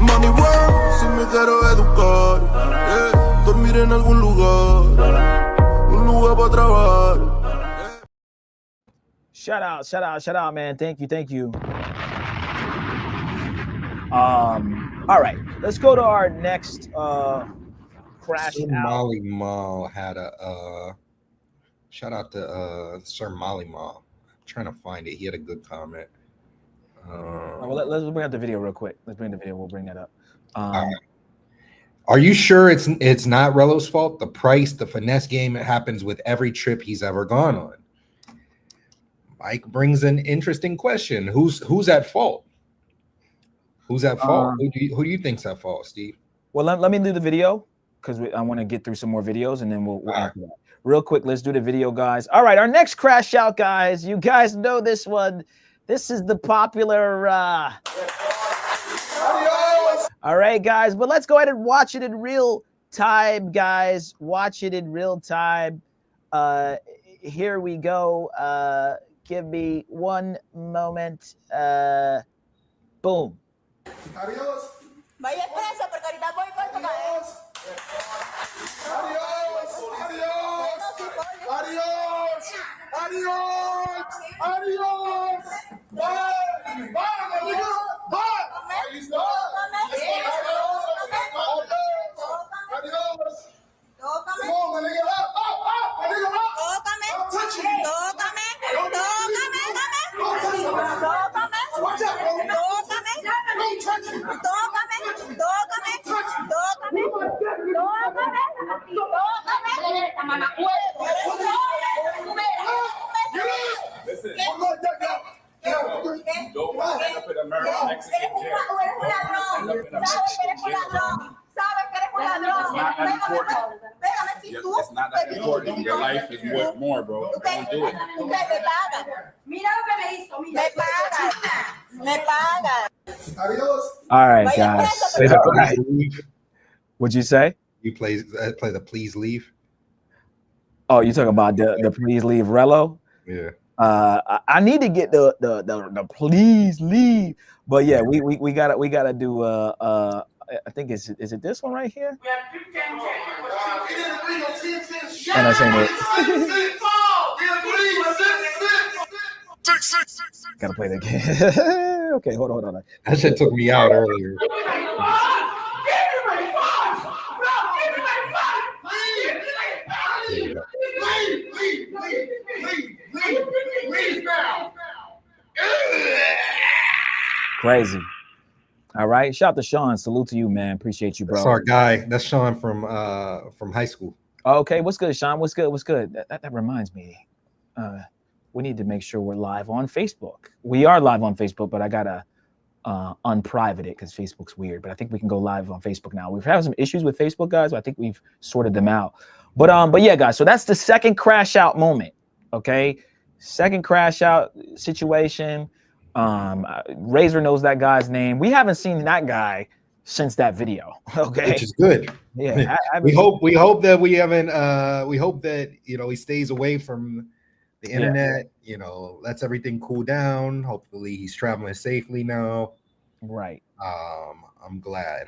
Money work. Si me quiero educar, dormir en algún lugar, un lugar para trabajar. Shout out, man. Thank you. All right, let's go to our next crash Sir out. Molly Mall had a shout out to Sir Molly Mall. I'm trying to find it. He had a good comment. Well, let's bring up the video real quick. Let's bring the video. We'll bring that up. Are you sure it's not Rello's fault? The price, the finesse game, it happens with every trip he's ever gone on. Mike brings an interesting question. Who's at fault? Who's at fault? Who do you think's at fault, Steve? Well, let me do the video because I want to get through some more videos and then we'll answer that. Real quick, let's do the video, guys. All right, our next crash out, guys. You guys know this one. This is the popular all right, guys, but let's go ahead and watch it in real time, guys. Watch it in real time. Here we go. Give me one moment. Boom. Adiós. Vaya presa, porque ahorita voy por tu cabeza. Adiós. Bye. It's not that important. Your life is worth more, bro. Don't do it. All right, guys. What'd you say? You play the please leave. Oh, you talking about the please leave Rello? Yeah. I need to get the please leave, but yeah, we gotta do I think is it this one right here? And I saying it. Gotta play the game. Okay, hold on. That shit took me out earlier. Crazy. All right. Shout out to Sean. Salute to you, man. Appreciate you, bro. That's our guy. That's Sean from high school. Okay. What's good, Sean? What's good? That reminds me. We need to make sure we're live on Facebook. We are live on Facebook, but I gotta unprivate it because Facebook's weird. But I think we can go live on Facebook now. We've had some issues with Facebook, guys, but I think we've sorted them out. But yeah, guys. So that's the second crash out moment. Okay. Second crash out situation. Razor knows that guy's name. We haven't seen that guy since that video. Okay, which is good. Yeah, we hope that we haven't. We hope that he stays away from the internet. Yeah. Lets everything cool down. Hopefully, he's traveling safely now. Right. I'm glad.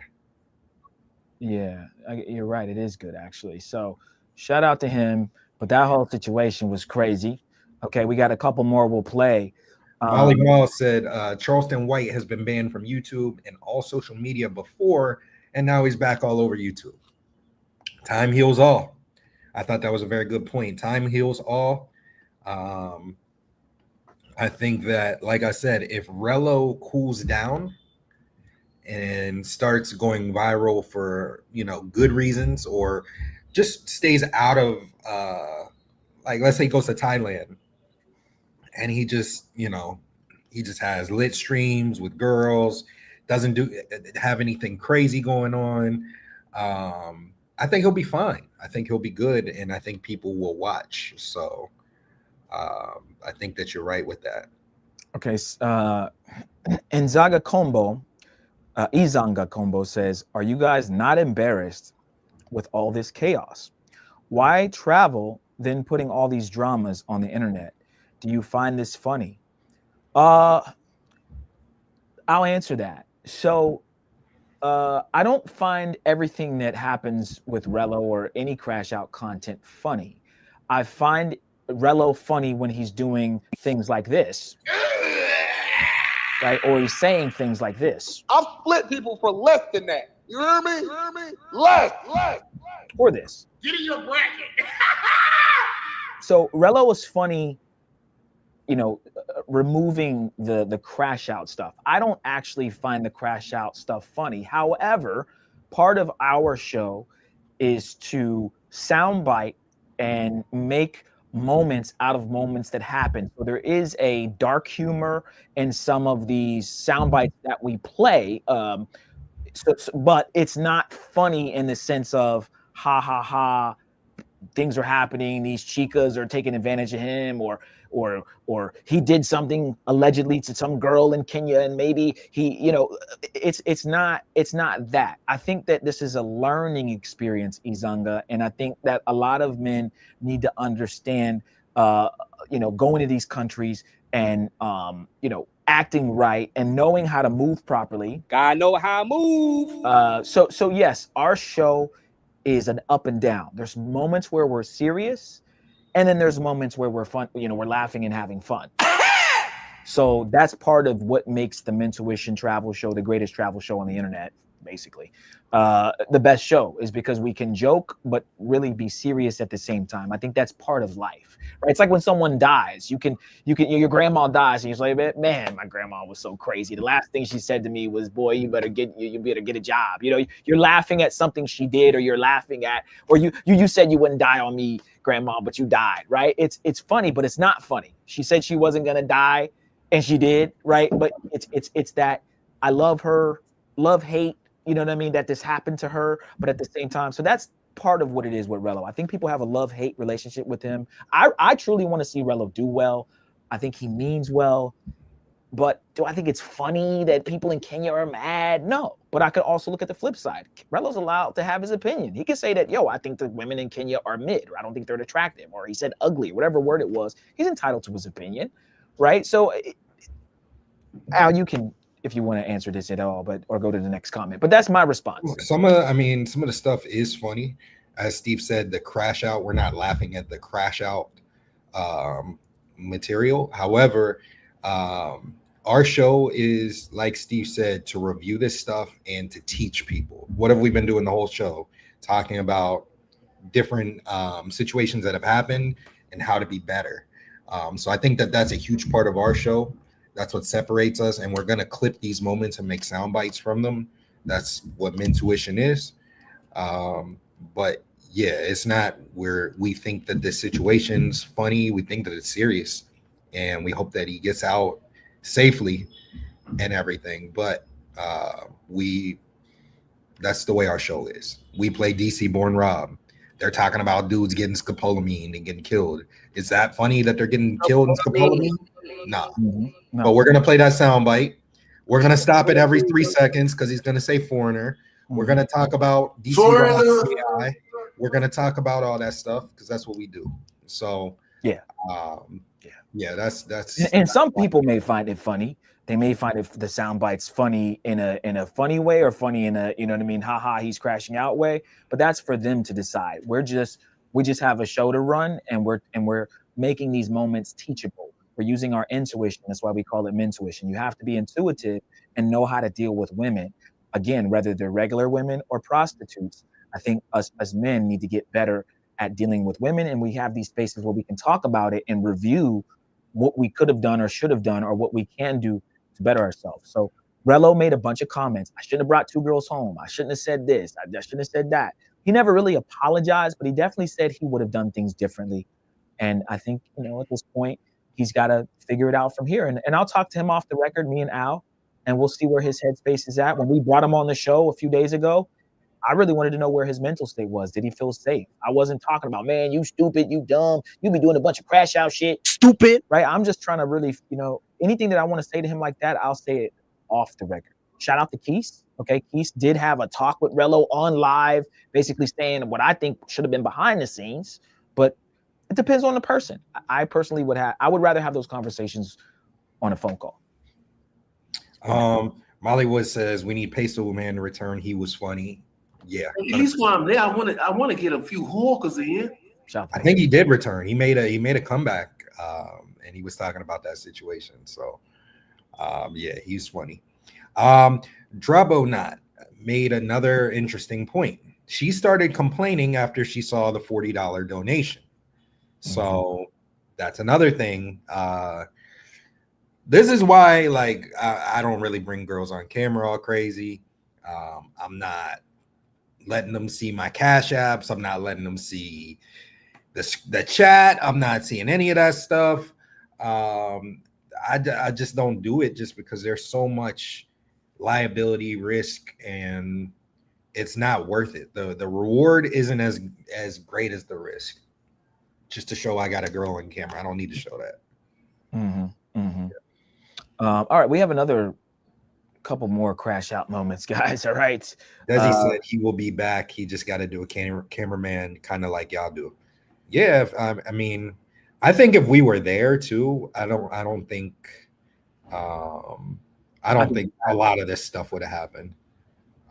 Yeah, you're right. It is good actually. So, shout out to him. But that whole situation was crazy. Okay, we got a couple more we'll play. Molly Mall said Charleston White has been banned from YouTube and all social media before, and now he's back all over YouTube. Time heals all. I thought that was a very good point. Time heals all. I think that, like I said, if Rello cools down and starts going viral for good reasons, or just stays out of let's say he goes to Thailand. And he just has lit streams with girls, doesn't have anything crazy going on. I think he'll be fine. I think he'll be good, and I think people will watch. So I think that you're right with that. Okay. Izanga Combo says, "Are you guys not embarrassed with all this chaos? Why travel, then putting all these dramas on the internet? Do you find this funny?" I'll answer that. So I don't find everything that happens with Rello or any crash out content funny. I find Rello funny when he's doing things like this, right? Or he's saying things like this. I've split people for less than that. You hear me? Less. Or this. Get in your bracket. So Rello is funny, removing the crash out stuff. I don't actually find the crash out stuff funny. However, part of our show is to soundbite and make moments out of moments that happen. So there is a dark humor in some of these soundbites that we play. But it's not funny in the sense of ha ha ha, things are happening, these chicas are taking advantage of him, or he did something allegedly to some girl in Kenya, and maybe he, it's not that. I think that this is a learning experience, Izanga, and I think that a lot of men need to understand, going to these countries and acting right and knowing how to move properly. Gotta know how to move. So yes, our show is an up and down. There's moments where we're serious, and then there's moments where we're fun, we're laughing and having fun. So that's part of what makes the Mentuition travel show the greatest travel show on the internet, basically. The best show is because we can joke, but really be serious at the same time. I think that's part of life, right? It's like when someone dies, your grandma dies, and you're like, man, my grandma was so crazy. The last thing she said to me was, boy, you better get a job. You're laughing at something she did, or you're laughing at, or you said you wouldn't die on me, grandma, but you died, right? It's funny, but it's not funny. She said she wasn't gonna die, and she did, right? But it's that I love her, love hate, you know what I mean, that this happened to her, but at the same time, so that's part of what it is with Rello. I think people have a love-hate relationship with him. I truly want to see Rello do well. I think he means well, but do I think it's funny that people in Kenya are mad? No, but I could also look at the flip side. Rello's allowed to have his opinion. He can say that, I think the women in Kenya are mid, or I don't think they're attractive, or he said ugly, whatever word it was. He's entitled to his opinion, right? So, Al, you can, if you want to answer this at all, or go to the next comment. But that's my response. Some of the stuff is funny. As Steve said, the crash out, we're not laughing at the crash out material. However, our show is, like Steve said, to review this stuff and to teach people. What have we been doing the whole show? Talking about different situations that have happened and how to be better. So I think that that's a huge part of our show. That's what separates us, and we're gonna clip these moments and make sound bites from them. That's what Mentuition is. But yeah, it's not where we think that this situation's funny. We think that it's serious, and we hope that he gets out safely and everything. But that's the way our show is. We play DC Born Rob. They're talking about dudes getting scopolamine and getting killed. Is that funny that they're getting killed in scopolamine? No. No. But we're gonna play that soundbite. We're gonna stop it every 3 seconds because he's gonna say foreigner. We're gonna talk about DC. We're gonna talk about all that stuff because that's what we do. So that's. And some people may find it funny. They may find the sound bites funny in a funny way, or funny in a, you know what I mean, haha, he's crashing out way. But that's for them to decide. We just have a show to run, and we're making these moments teachable. We're using our intuition. That's why we call it Mentuition. You have to be intuitive and know how to deal with women. Again, whether they're regular women or prostitutes, I think us as men need to get better at dealing with women. And we have these spaces where we can talk about it and review what we could have done or should have done, or what we can do to better ourselves. So Rello made a bunch of comments. I shouldn't have brought 2 girls home. I shouldn't have said this. I shouldn't have said that. He never really apologized, but he definitely said he would have done things differently. And I think, at this point, he's got to figure it out from here. And I'll talk to him off the record, me and Al, and we'll see where his headspace is at. When we brought him on the show a few days ago, I really wanted to know where his mental state was. Did he feel safe? I wasn't talking about, man, you stupid, you dumb, you be doing a bunch of crash out shit. Stupid. Right? I'm just trying to really, anything that I want to say to him like that, I'll say it off the record. Shout out to Keese. Okay. Keese did have a talk with Jrello on live, basically saying what I think should have been behind the scenes, but it depends on the person. I personally I would rather have those conversations on a phone call. Mollywood says we need Peso Man to return. He was funny. Yeah. At least while I'm there, I want to get a few hawkers in. I think he did return. He made a comeback, and he was talking about that situation. So, yeah, he's funny. Drabo Not made another interesting point. She started complaining after she saw the $40 donation. So that's another thing. This is why, like, I don't really bring girls on camera all crazy. I'm not letting them see my Cash Apps. I'm not letting them see the chat. I'm not seeing any of that stuff. I just don't do it just because there's so much liability risk and it's not worth it. The reward isn't as great as the risk. Just to show I got a girl on camera. I don't need to show that. All right, we have another couple more crash out moments, guys. All right. Desi said he will be back. He just got to do a cameraman, kind of like y'all do. Yeah, I mean, I think if we were there too, I don't think a lot of this stuff would have happened.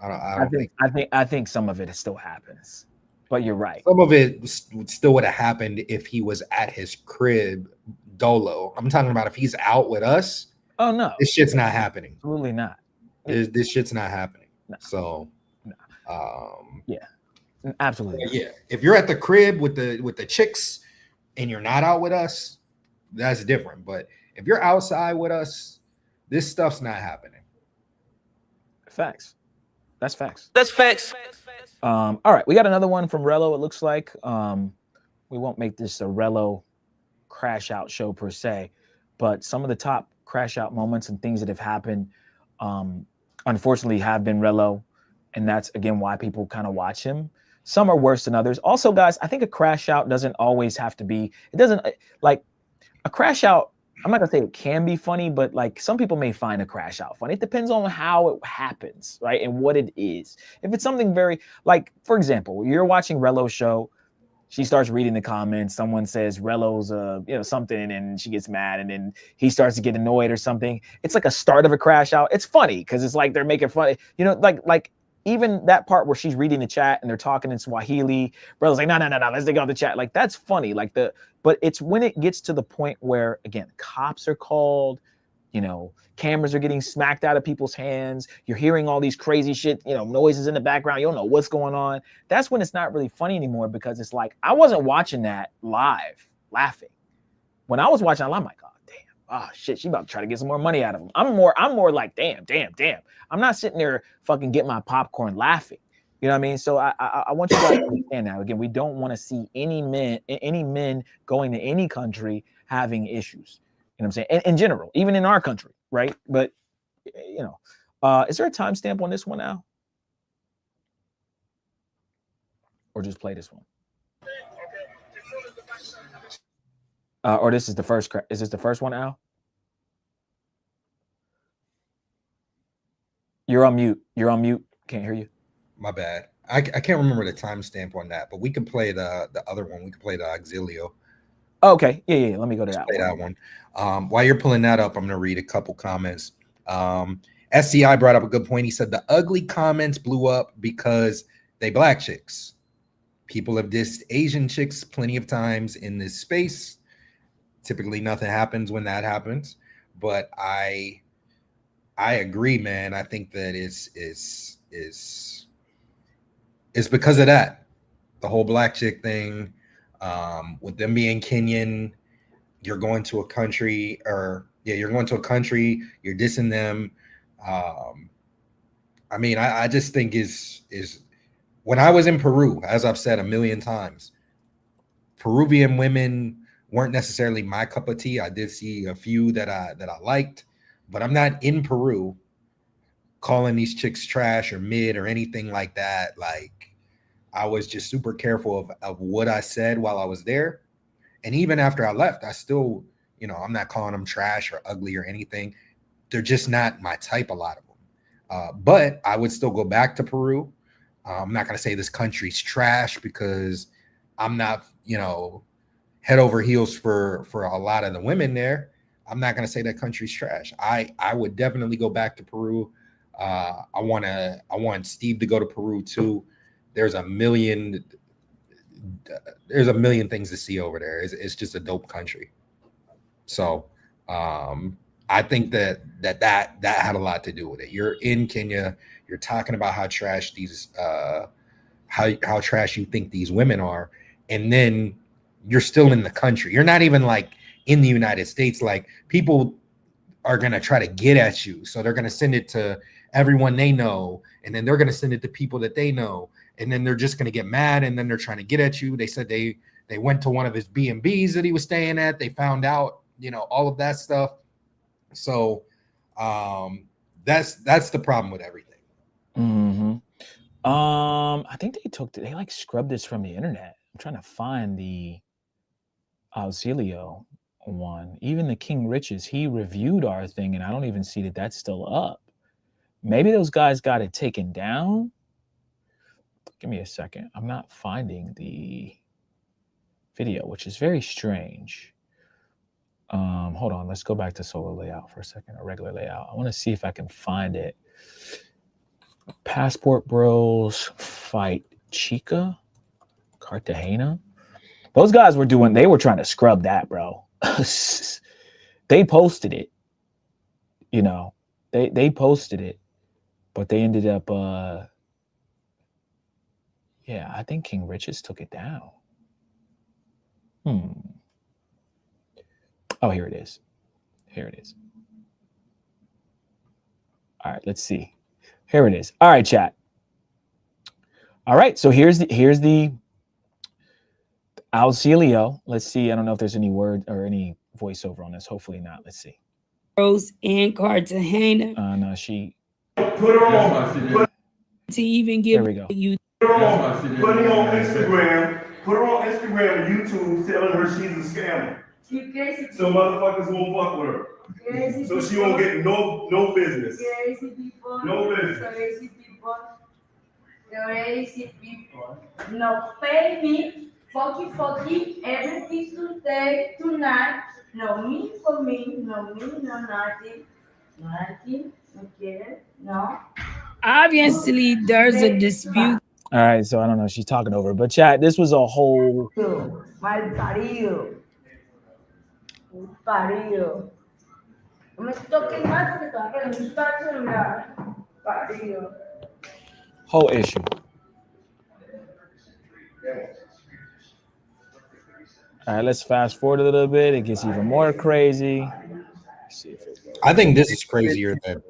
I think some of it still happens, but you're right. Some of it still would have happened if he was at his crib dolo. I'm talking about if he's out with us. Oh no, this shit's not happening. Absolutely not. This shit's not happening. No. So, yeah, absolutely. Yeah, if you're at the crib with the chicks and you're not out with us, that's different. But if you're outside with us, this stuff's not happening. Facts. That's facts. That's facts. All right, we got another one from Jrello. It looks like we won't make this a Jrello crash out show per se, but some of the top crash out moments and things that have happened, unfortunately, have been Jrello, and that's again why people kind of watch him. Some are worse than others. Also, guys, I think a crash out doesn't always have to be. It doesn't like a crash out. I'm not gonna say it can be funny, but like some people may find a crash out funny. It depends on how it happens, right, and what it is. If it's something very like, for example, you're watching Jrello's show. She starts reading the comments. Someone says Jrello's something, and she gets mad, and then he starts to get annoyed or something. It's like a start of a crash out. It's funny because it's like they're making fun. Like even that part where she's reading the chat and they're talking in Swahili. Jrello's like, no, let's take out the chat. Like that's funny. But it's when it gets to the point where again cops are called. Cameras are getting smacked out of people's hands. You're hearing all these crazy shit, noises in the background. You don't know what's going on. That's when it's not really funny anymore because it's like, I wasn't watching that live laughing. When I was watching, I'm like, oh, damn. Oh, shit. She about to try to get some more money out of him. I'm more like, damn. I'm not sitting there fucking getting my popcorn laughing. You know what I mean? So I want you guys to understand that. Again, we don't want to see any men going to any country having issues. You know what I'm saying? In general, even in our country, right? But, is there a timestamp on this one now? Or just play this one? Or this is the first, is this the first one, Al? You're on mute. Can't hear you. My bad. I can't remember the timestamp on that, but we can play the other one. We can play the Auxilio. Oh, okay. Yeah. Let me go to that one. While you're pulling that up, I'm going to read a couple comments. SCI brought up a good point. He said the ugly comments blew up because they black chicks. People have dissed Asian chicks plenty of times in this space. Typically, nothing happens when that happens. But I agree, man. I think that it's because of that. The whole black chick thing. With them being Kenyan, you're going to a country, you're dissing them. I just think is when I was in Peru, as I've said a million times, Peruvian women weren't necessarily my cup of tea. I did see a few that I liked, but I'm not in Peru calling these chicks trash or mid or anything like that. Like, I was just super careful of what I said while I was there. And even after I left, I still, you know, I'm not calling them trash or ugly or anything. They're just not my type, a lot of them. But I would still go back to Peru. I'm not going to say this country's trash because I'm not, you know, head over heels for a lot of the women there. I'm not going to say that country's trash. I would definitely go back to Peru. I want Steve to go to Peru too. There's a million things to see over there. It's just a dope country. So I think that had a lot to do with it. You're in Kenya. You're talking about how trash these how trash you think these women are, and then you're still in the country. You're not even like in the United States. Like, people are gonna try to get at you, so they're gonna send it to everyone they know, and then they're gonna send it to people that they know, and then they're just gonna get mad, and then they're trying to get at you. They said they went to one of his B&Bs that he was staying at. They found out, you know, all of that stuff. So that's the problem with everything. Mm-hmm. I think they like scrubbed this from the internet. I'm trying to find the Auxilio one. Even the King Riches, he reviewed our thing, and I don't even see that that's still up. Maybe those guys got it taken down. Give me a second. I'm not finding the video, which is very strange. Hold on. Let's go back to solo layout for a second, a regular layout. I want to see if I can find it. Passport Bros fight Chica, Cartagena. Those guys were trying to scrub that, bro. They posted it. You know, they posted it, but they ended up yeah, I think King Riches took it down. Oh, here it is. Here it is. All right, let's see. Here it is. All right, chat. All right, so here's the Auxilio. Let's see. I don't know if there's any word or any voiceover on this. Hopefully not. Let's see. Rose and Cartagena. No, she. Put her on. To even give there we go. You. Put her on. Put her on Instagram. Put her on Instagram and YouTube telling her she's a scammer. So motherfuckers won't fuck with her. So she won't get no business. Crazy people. No business. Crazy people. Crazy people. No pay me. Fucky, everything today, tonight. No me for me. No me, no nothing. Nothing. Okay. No. Obviously, there's a dispute. All right, so I don't know. She's talking over, but chat. This was a whole. Mal parido. Parido. No me toques más porque te va a quedar un tacho en la parido. Whole issue. All right, let's fast forward a little bit. It gets even more crazy. Let's see if it goes. I think this is crazier than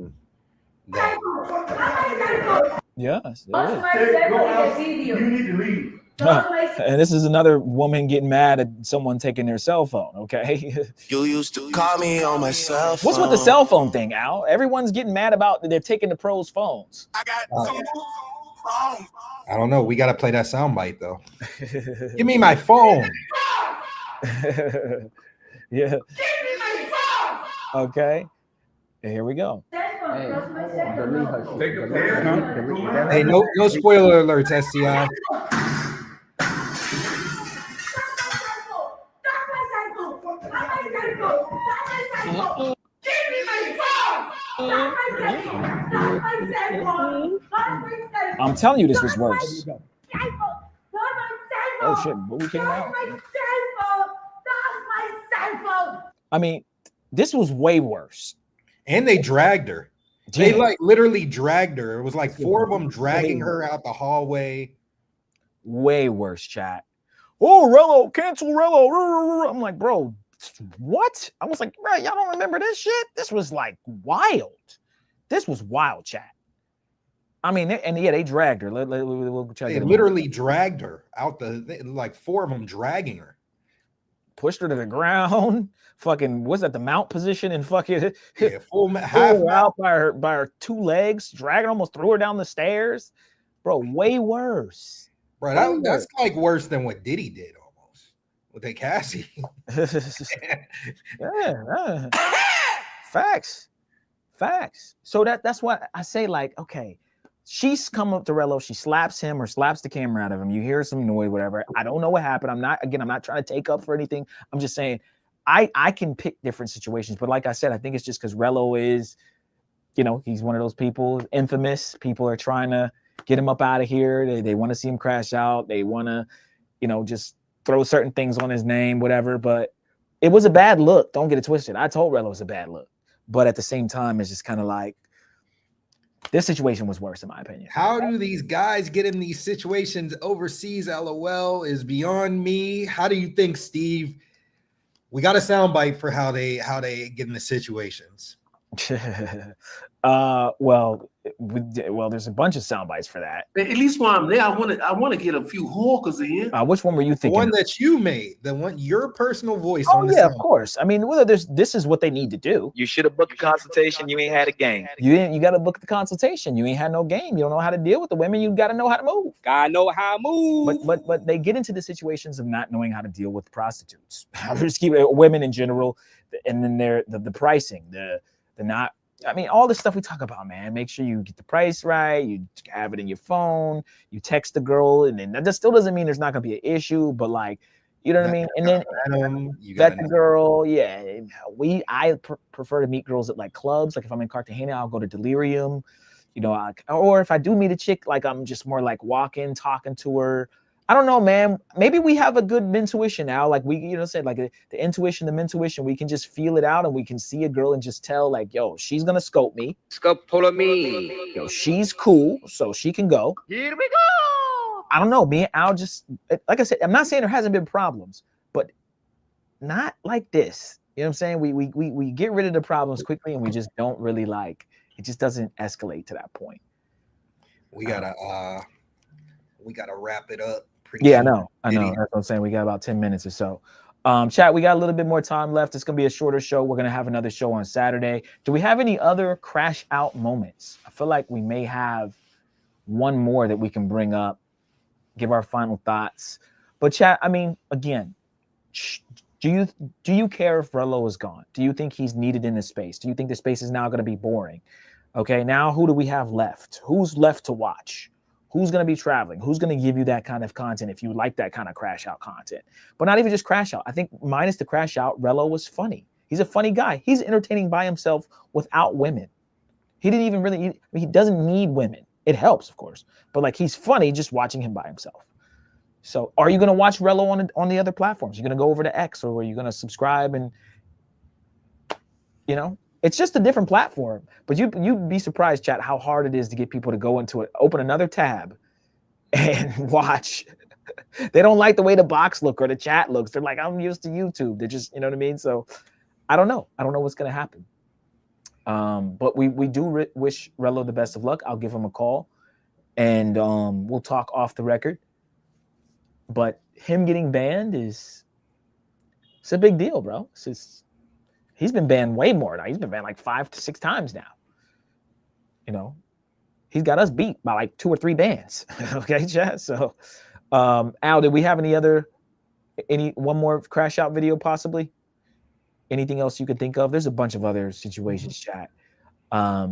Yes, it is. You need to leave. And this is another woman getting mad at someone taking their cell phone, okay? You used to call me on my cell phone. What's with the cell phone thing, Al? Everyone's getting mad about that they're taking the pros' phones. I got some phones. I don't know. We got to play that soundbite, though. Give me my phone. Yeah. Okay. And here we go. Hey, no spoiler alerts, SCI. I'm telling you, this was worse. Oh shit! What we came out? I mean, this was way worse. And they dragged her. They like literally dragged her. It was like 4 of them dragging her out the hallway. Way worse, chat. Oh, Rello, cancel Rello. I'm like, bro, what? I was like, bro, y'all don't remember this shit? This was like wild. This was wild, chat. I mean, and yeah, they dragged her. We'll try they literally dragged her out like 4 of them dragging her. pushed her to the ground. Fucking, what's that, the mount position, and fucking full half her out by her 2 legs, dragging, almost threw her down the stairs. Bro, way worse. Bro, that's like worse than what Diddy did almost with that Cassie. Yeah. Facts. So that's why I say, like, okay, she's come up to Jrello, she slaps him or slaps the camera out of him. You hear some noise, whatever. I don't know what happened. I'm not trying to take up for anything. I'm just saying I can pick different situations, but like I said, I think it's just because Jrello is, he's one of those people, infamous. People are trying to get him up out of here. They want to see him crash out. They want to, just throw certain things on his name, whatever. But it was a bad look. Don't get it twisted. I told Jrello it was a bad look. But at the same time, it's just kind of like, this situation was worse, in my opinion. How do these guys get in these situations overseas? LOL is beyond me. How do you think, Steve? We got a soundbite for how they get in the situations. Well, there's a bunch of sound bites for that. At least while I'm there, I want to get a few hawkers in. Which one were you thinking? The one that you made, the one, your personal voice. Oh yeah, of course. I mean, this is what they need to do. You should have booked a consultation. You ain't had a game. You got to book the consultation. You ain't had no game. You don't know how to deal with the women. You got to know how to move. Gotta know how to move. But they get into the situations of not knowing how to deal with prostitutes. Just keep women in general, and then the pricing, the not. I mean, all the stuff we talk about, man. Make sure you get the price right. You have it in your phone. You text the girl, and then that still doesn't mean there's not gonna be an issue. But like, you know what I mean. And then vet the girl. Yeah, I prefer to meet girls at like clubs. Like if I'm in Cartagena, I'll go to Delirium. Or if I do meet a chick, like I'm just more like walking, talking to her. I don't know, man. Maybe we have a good intuition now. Like we, said like the intuition, the mentuition, we can just feel it out and we can see a girl and just tell like, yo, she's going to scope me. Me. Yo, she's cool. So she can go. Here we go. I don't know. Me and Al just, like I said, I'm not saying there hasn't been problems, but not like this. You know what I'm saying? We get rid of the problems quickly and we just don't really it just doesn't escalate to that point. We gotta wrap it up. Yeah, I know. That's what I'm saying. We got about 10 minutes or so. Chat, we got a little bit more time left. It's going to be a shorter show. We're going to have another show on Saturday. Do we have any other crash out moments? I feel like we may have one more that we can bring up, give our final thoughts. But chat, I mean, again, do you care if Jrello is gone? Do you think he's needed in this space? Do you think the space is now going to be boring? Okay, now who do we have left? Who's left to watch? Who's going to be traveling? Who's going to give you that kind of content if you like that kind of crash out content? But not even just crash out. I think minus the crash out, Jrello was funny. He's a funny guy. He's entertaining by himself without women. He didn't even really, he doesn't need women. It helps, of course. But like he's funny just watching him by himself. So are you going to watch Jrello on the other platforms? You're going to go over to X, or are you going to subscribe and, it's just a different platform, but you'd be surprised, chat, how hard it is to get people to go into it, open another tab and watch. They don't like the way the box look or the chat looks. They're like, I'm used to YouTube. They're just, you know what I mean? So I don't know. I don't know what's going to happen. But we do wish Jrello the best of luck. I'll give him a call and we'll talk off the record. But him getting banned it's a big deal, bro. He's been banned way more now. He's been banned like 5 to 6 times now. He's got us beat by like 2 or 3 bans. Okay, chat. So, Al, did we have one more crash out video possibly? Anything else you could think of? There's a bunch of other situations, chat. I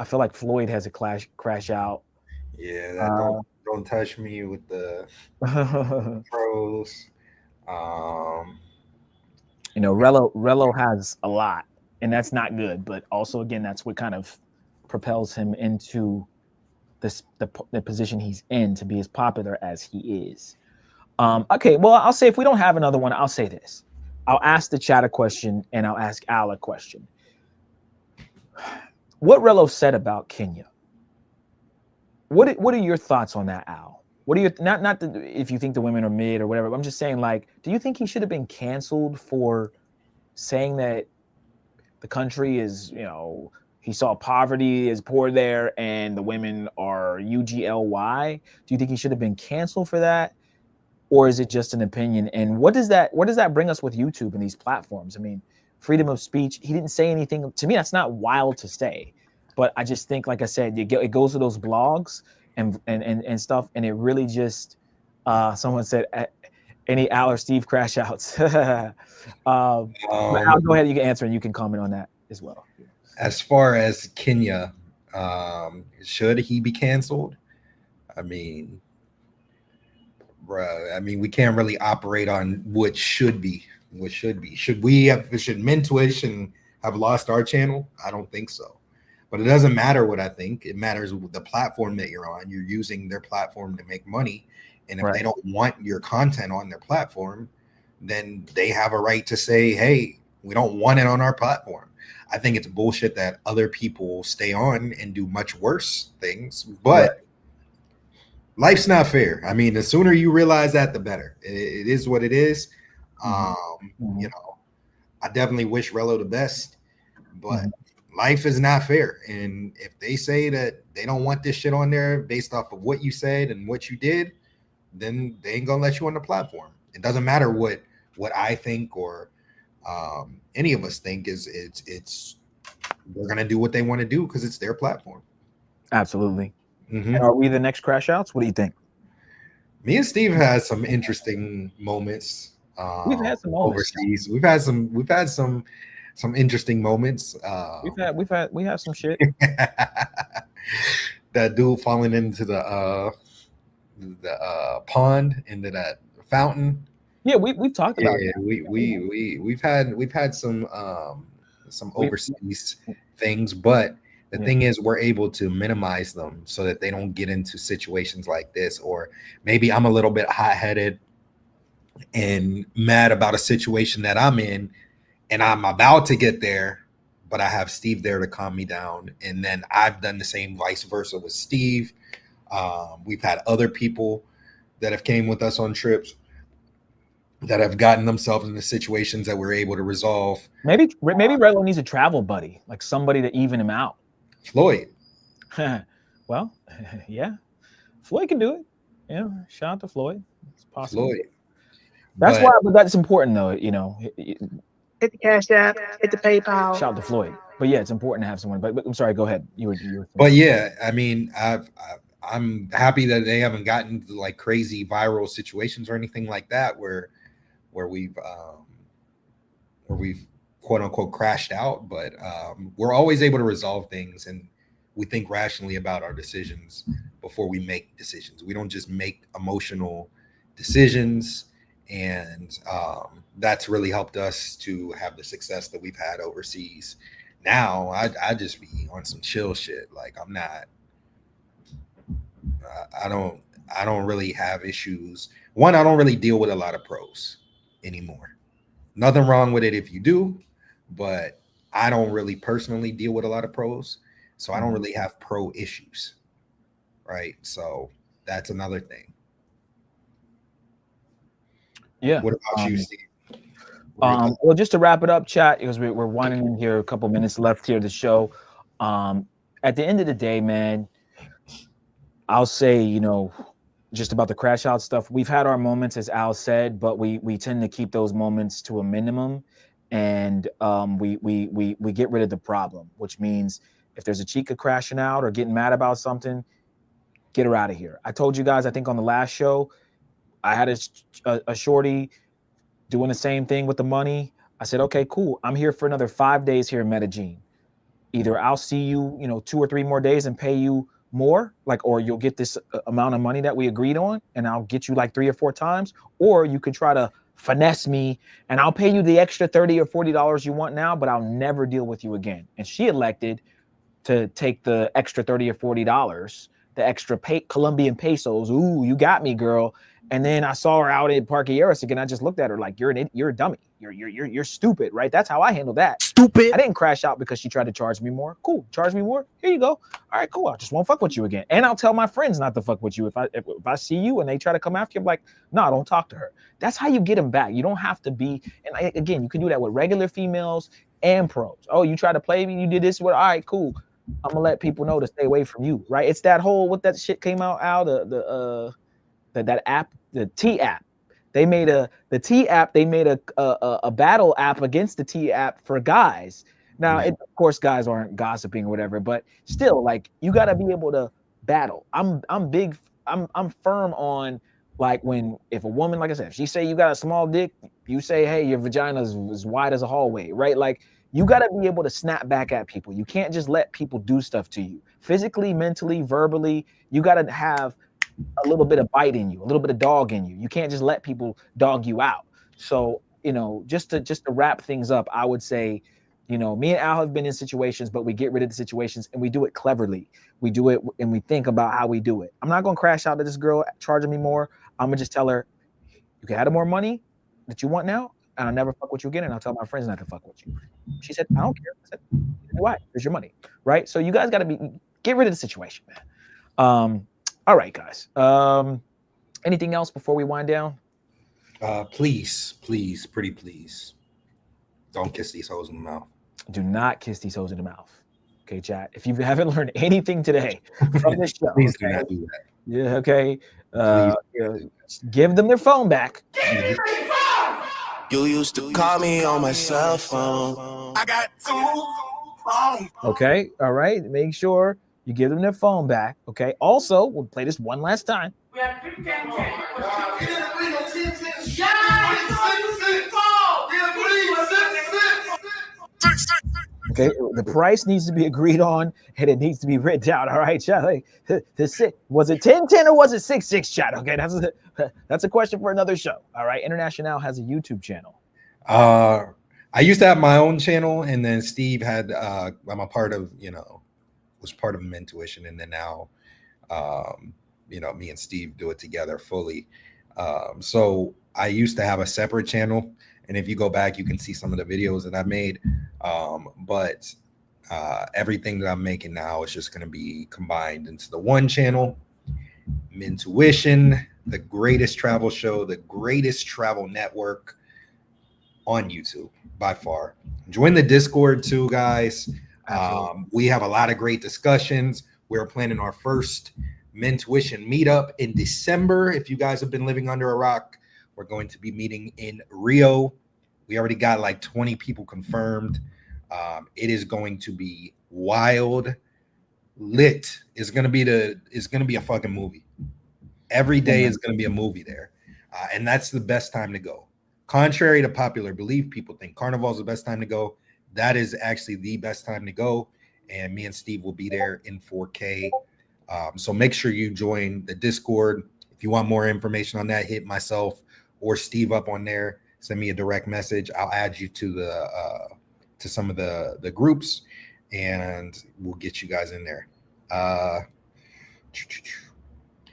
feel like Floyd has a crash out. Yeah, don't touch me with the pros. Jrello has a lot, and that's not good. But also, again, that's what kind of propels him into the position he's in to be as popular as he is. Okay, well, I'll say if we don't have another one, I'll say this. I'll ask the chat a question, and I'll ask Al a question. What Jrello said about Kenya. What are your thoughts on that, Al? What are your not if you think the women are mid or whatever? But I'm just saying, like, do you think he should have been canceled for saying that the country is, he saw poverty is poor there and the women are UGLY? Do you think he should have been canceled for that? or is it just an opinion? And what does that bring us with YouTube and these platforms? I mean, freedom of speech. He didn't say anything to me. That's not wild to say, but I just think, like I said, it goes to those blogs and stuff, and it really just. Someone said, "Any Al or Steve crash outs?" But Al, go ahead. You can answer, and you can comment on that as well. As far as Kenya, should he be canceled? I mean, bruh, we can't really operate on what should be. What should be? Should Mentuition have lost our channel? I don't think so. But it doesn't matter what I think. It matters the platform that you're on. You're using their platform to make money. And if they don't want your content on their platform, then they have a right to say, hey, we don't want it on our platform. I think it's bullshit that other people stay on and do much worse things. But life's not fair. I mean, the sooner you realize that, the better. It is what it is. You know, I definitely wish Jrello the best, but life is not fair. And if they say that they don't want this shit on there based off of what you said and what you did, then they ain't gonna let you on the platform. It doesn't matter what I think or any of us think. It's they're gonna do what they want to do because it's their platform. Absolutely. And are we the next crash outs? What do you think? Me and Steve has some interesting moments. We've had some moments overseas. We've had some interesting moments. We have some shit. That dude falling into the pond, into that fountain. Yeah, we've talked about it. We've had some overseas things, but the thing is, we're able to minimize them so that they don't get into situations like this. Or maybe I'm a little bit hot-headed and mad about a situation that I'm in, and I'm about to get there, but I have Steve there to calm me down. And then I've done the same vice versa with Steve. We've had other people that have came with us on trips that have gotten themselves into situations that we're able to resolve. Maybe Jrello needs a travel buddy, like somebody to even him out. Floyd. Well, yeah, Floyd can do it. Yeah, shout out to Floyd. It's possible. Floyd. But that's important though. You know, hit the Cash App, hit the PayPal. Shout out to Floyd. But yeah, it's important to have someone. But I'm sorry, go ahead. You were. But yeah, I mean, I'm happy that they haven't gotten to like crazy viral situations or anything like that where we've quote unquote crashed out. But we're always able to resolve things, and we think rationally about our decisions before we make decisions. We don't just make emotional decisions, and that's really helped us to have the success that we've had overseas. Now I just be on some chill shit. Like I'm not. I don't really have issues. One, I don't really deal with a lot of pros anymore. Nothing wrong with it if you do, but I don't really personally deal with a lot of pros, so I don't really have pro issues, right? So that's another thing. Yeah. What about you, Steve? Well, just to wrap it up, chat, because we're winding in here, a couple minutes left here of the show. At the end of the day, man, I'll say, you know, just about the crash out stuff, we've had our moments, as Al said, but we tend to keep those moments to a minimum, and we get rid of the problem, which means if there's a chica crashing out or getting mad about something, get her out of here. I told you guys, I think on the last show, I had a shorty doing the same thing with the money. I said, okay, cool. I'm here for another 5 days here in Medellin. Either I'll see you, 2 or 3 more days and pay you more, or you'll get this amount of money that we agreed on, and I'll get you like 3 or 4 times, or you can try to finesse me and I'll pay you the extra $30 or $40 you want now, but I'll never deal with you again. And she elected to take the extra $30 or $40, the extra Colombian pesos. Ooh, you got me, girl. And then I saw her out at Parque Aris again. I just looked at her like, you're a dummy. You're stupid, right? That's how I handle that. Stupid. I didn't crash out because she tried to charge me more. Cool. Charge me more. Here you go. All right, cool. I just won't fuck with you again. And I'll tell my friends not to fuck with you. If I see you and they try to come after you, I'm like, no, don't talk to her. That's how you get them back. You don't have to be. And again, you can do that with regular females and pros. Oh, you tried to play me. You did this. All right, cool. I'm gonna let people know to stay away from you, right? It's that whole what that shit came out, that app, the T app. They made the T app. They made a battle app against the T app for guys. Now, of course, guys aren't gossiping or whatever, but still, like, you got to be able to battle. I'm firm on, like, if a woman, like I said, if she say you got a small dick, you say, hey, your vagina is as wide as a hallway, right? Like, you got to be able to snap back at people. You can't just let people do stuff to you physically, mentally, verbally. You got to have a little bit of bite in you, a little bit of dog in you. You can't just let people dog you out. So, just to wrap things up, I would say, me and Al have been in situations, but we get rid of the situations and we do it cleverly. We do it and we think about how we do it. I'm not going to crash out to this girl charging me more. I'm going to just tell her, you can have more money that you want now, and I'll never fuck with you again, and I'll tell my friends not to fuck with you. She said, I don't care. I said, why? Here's your money, right? So you guys got to get rid of the situation, man. All right, guys. Anything else before we wind down? Please, pretty please, don't kiss these hoes in the mouth. Do not kiss these hoes in the mouth. Okay, chat. If you haven't learned anything today from this show, please do not do that. Yeah, okay. Give them their phone back. You used to call me on my cell phone. I got 2 phones. Okay, all right. Make sure you give them their phone back. Okay. Also, we'll play this one last time. We have 10. Okay, the price needs to be agreed on and it needs to be written down. All right, chat. Like, was it 10-10 or was it 6-6, chat? Okay, that's a question for another show. All right, International has a YouTube channel. I used to have my own channel, and then Steve had. I'm a part of, was part of Mentuition, and then now, me and Steve do it together fully. So I used to have a separate channel. And if you go back, you can see some of the videos that I made. But everything that I'm making now is just going to be combined into the one channel. Mentuition, the greatest travel show, the greatest travel network on YouTube by far. Join the Discord too, guys. We have a lot of great discussions. We're planning our first Mentuition meetup in December. If you guys have been living under a rock, we're going to be meeting in Rio. We already got like 20 people confirmed. It is going to be wild, lit. It's gonna be a fucking movie. Every day is gonna be a movie there, and that's the best time to go. Contrary to popular belief, people think Carnival is the best time to go. That is actually the best time to go, and me and Steve will be there in 4K. So make sure you join the Discord. If you want more information on that, hit myself or Steve up on there. Send me a direct message. I'll add you to to some of the groups, and we'll get you guys in there.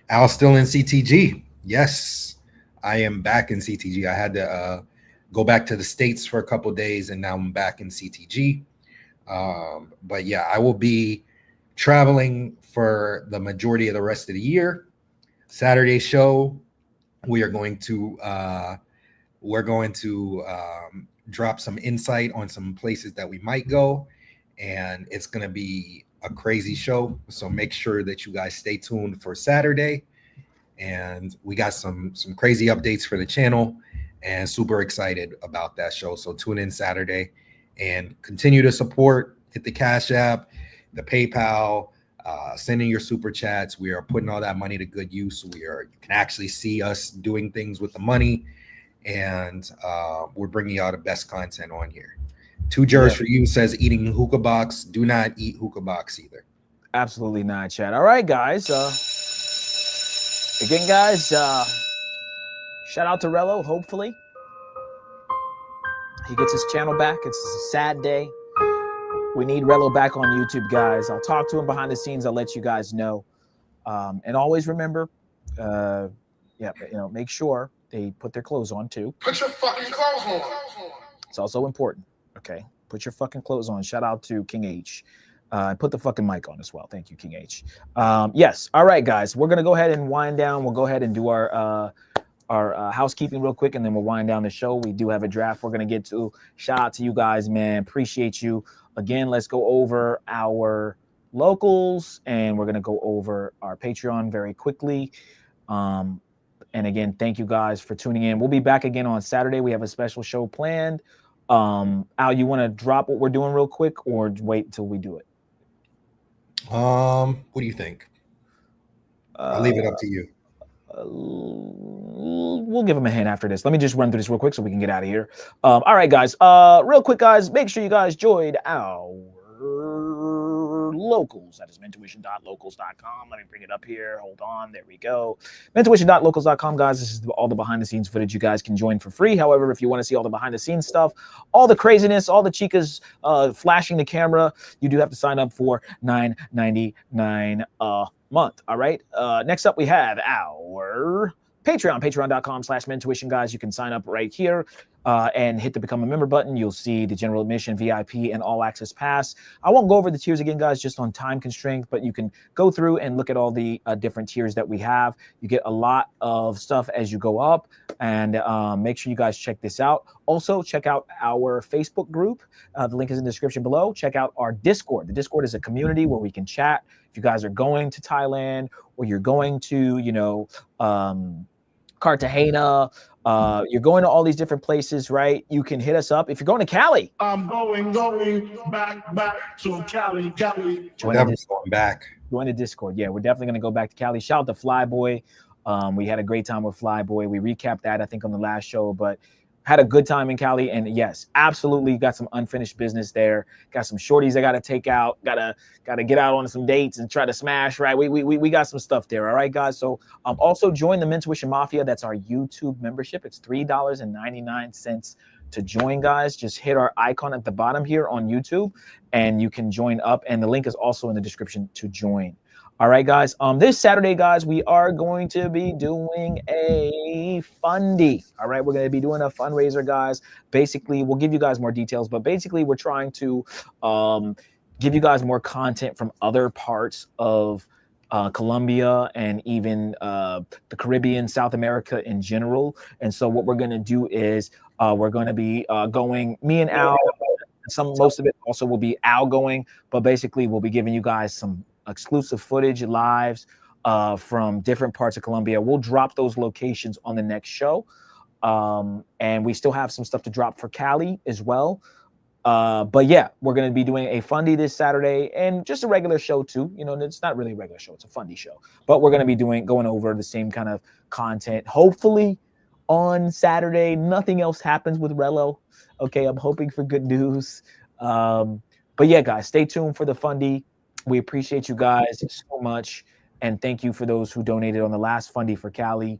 Al's still in CTG. Yes, I am back in CTG. I had to go back to the States for a couple of days, and now I'm back in CTG. But yeah, I will be traveling for the majority of the rest of the year. Saturday show, we are going to drop some insight on some places that we might go, and it's going to be a crazy show. So make sure that you guys stay tuned for Saturday, and we got some crazy updates for the channel, and super excited about that show. So tune in Saturday and continue to support. Hit the Cash App, the PayPal, send in your super chats. We are putting all that money to good use. You can actually see us doing things with the money, and we're bringing y'all the best content on here. 2 jars for you says eating hookah box. Do not eat hookah box either. Absolutely not, chat. All right, guys. Again, guys, shout out to Jrello. Hopefully he gets his channel back. It's a sad day. We need Jrello back on YouTube, guys. I'll talk to him behind the scenes. I'll let you guys know. And always remember, make sure they put their clothes on too. Put your fucking clothes on. It's also important. Okay, put your fucking clothes on. Shout out to King H. Put the fucking mic on as well. Thank you, King H. Yes. All right, guys. We're gonna go ahead and wind down. We'll go ahead and do our housekeeping real quick, and then we'll wind down the show. We do have a draft we're gonna get to. Shout out to you guys, man. Appreciate you. Again, let's go over our locals, and we're gonna go over our Patreon very quickly. And again, thank you guys for tuning in. We'll be back again on Saturday. We have a special show planned. Al, you want to drop what we're doing real quick, or wait until we do it? What do you think? I'll leave it up to you. We'll give them a hint after this. Let me just run through this real quick so we can get out of here. All right, guys. Real quick, guys, make sure you guys joined our locals. That is mentuition.locals.com. Let me bring it up here. Hold on. There we go. Mentuition.locals.com, guys. This is all the behind-the-scenes footage you guys can join for free. However, if you want to see all the behind-the-scenes stuff, all the craziness, all the chicas flashing the camera, you do have to sign up for $9.99 a month. All right. Next up, we have our Patreon, patreon.com/mentuition, guys. You can sign up right here and hit the become a member button. You'll see the general admission, VIP, and all access pass. I won't go over the tiers again, guys, just on time constraint, but you can go through and look at all the different tiers that we have. You get a lot of stuff as you go up, and make sure you guys check this out. Also, check out our Facebook group. The link is in the description below. Check out our Discord. The Discord is a community where we can chat. If you guys are going to Thailand or you're going to, Cartagena, you're going to all these different places, right? You can hit us up. If you're going to Cali, I'm going back to Cali. Join the Discord. Yeah, we're definitely going to go back to Cali. Shout out to Flyboy. We had a great time with Flyboy. We recapped that, I think, on the last show, but had a good time in Cali. And yes, absolutely got some unfinished business there. Got some shorties I got to take out. Gotta get out on some dates and try to smash, right? We got some stuff there. All right, guys. So also join the Mentuition Mafia. That's our YouTube membership. It's $3.99 to join, guys. Just hit our icon at the bottom here on YouTube and you can join up. And the link is also in the description to join. All right, guys. This Saturday, guys, we are going to be doing a fundy. All right, we're going to be doing a fundraiser, guys. Basically, we'll give you guys more details, but basically, we're trying to give you guys more content from other parts of Colombia and even the Caribbean, South America in general. And so, what we're going to do is we're going to be going. Me and Al. Most of it also will be Al going, but basically, we'll be giving you guys some exclusive footage lives from different parts of Colombia. We'll drop those locations on the next show. And we still have some stuff to drop for Cali as well. But yeah, we're going to be doing a fundy this Saturday and just a regular show too. It's not really a regular show. It's a fundy show, but we're going to be going over the same kind of content. Hopefully on Saturday, nothing else happens with Jrello. Okay. I'm hoping for good news. But yeah, guys, stay tuned for the fundy. We appreciate you guys so much. And thank you for those who donated on the last fundy for Cali.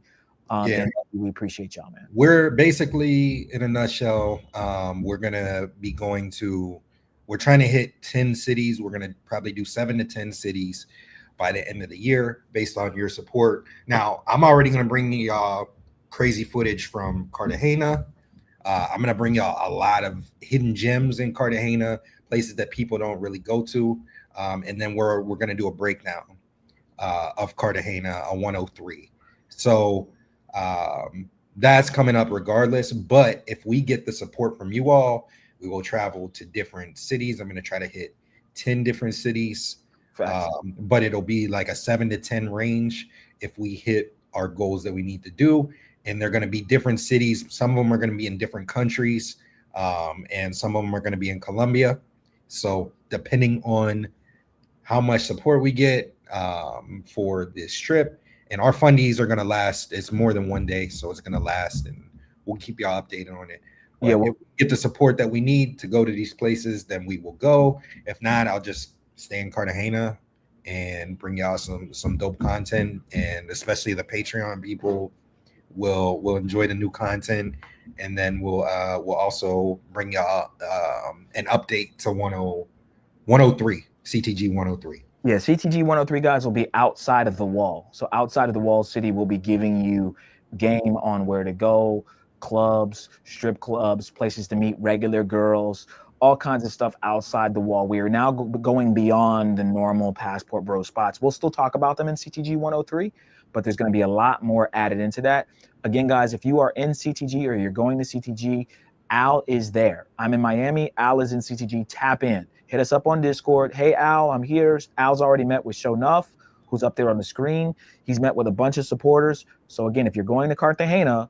And we appreciate y'all, man. We're basically, in a nutshell, we're trying to hit 10 cities. We're going to probably do 7 to 10 cities by the end of the year based on your support. Now, I'm already going to bring y'all crazy footage from Cartagena. I'm going to bring y'all a lot of hidden gems in Cartagena, places that people don't really go to. And then we're going to do a breakdown of Cartagena, a 103. So that's coming up regardless. But if we get the support from you all, we will travel to different cities. I'm going to try to hit 10 different cities, but it'll be like a 7 to 10 range if we hit our goals that we need to do. And they're going to be different cities. Some of them are going to be in different countries, and some of them are going to be in Colombia. So depending on how much support we get for this trip, and our fundies are going to last. It's more than one day, so it's going to last, and we'll keep y'all updated on it. But if we get the support that we need to go to these places, then we will go. If not, I'll just stay in Cartagena and bring y'all some dope content, and especially the Patreon people will enjoy the new content, and then we'll also bring y'all an update to 103 CTG 103. Yeah, CTG 103, guys, will be outside of the wall. So outside of the wall city, we'll be giving you game on where to go, clubs, strip clubs, places to meet regular girls, all kinds of stuff outside the wall. We are now going beyond the normal Passport Bro spots. We'll still talk about them in CTG 103, but there's going to be a lot more added into that. Again, guys, if you are in CTG or you're going to CTG, Al is there. I'm in Miami. Al is in CTG. Tap in. Hit us up on Discord. Hey, Al, I'm here. Al's already met with Shonuff, who's up there on the screen. He's met with a bunch of supporters. So again, if you're going to Cartagena,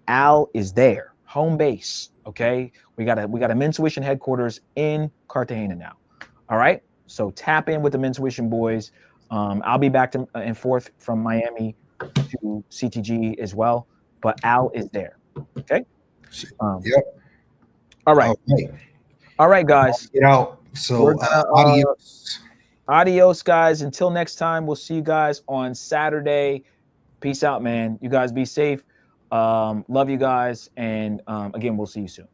Al is there, home base. Okay, we got a Men's Tuition headquarters in Cartagena now. All right, so tap in with the Men's Tuition boys. I'll be back and forth from Miami to CTG as well, but Al is there. Okay. Yep. All right. All right, guys. Get out. So adios. Adios, guys. Until next time, we'll see you guys on Saturday. Peace out, man. You guys be safe. Love you guys. And again, we'll see you soon.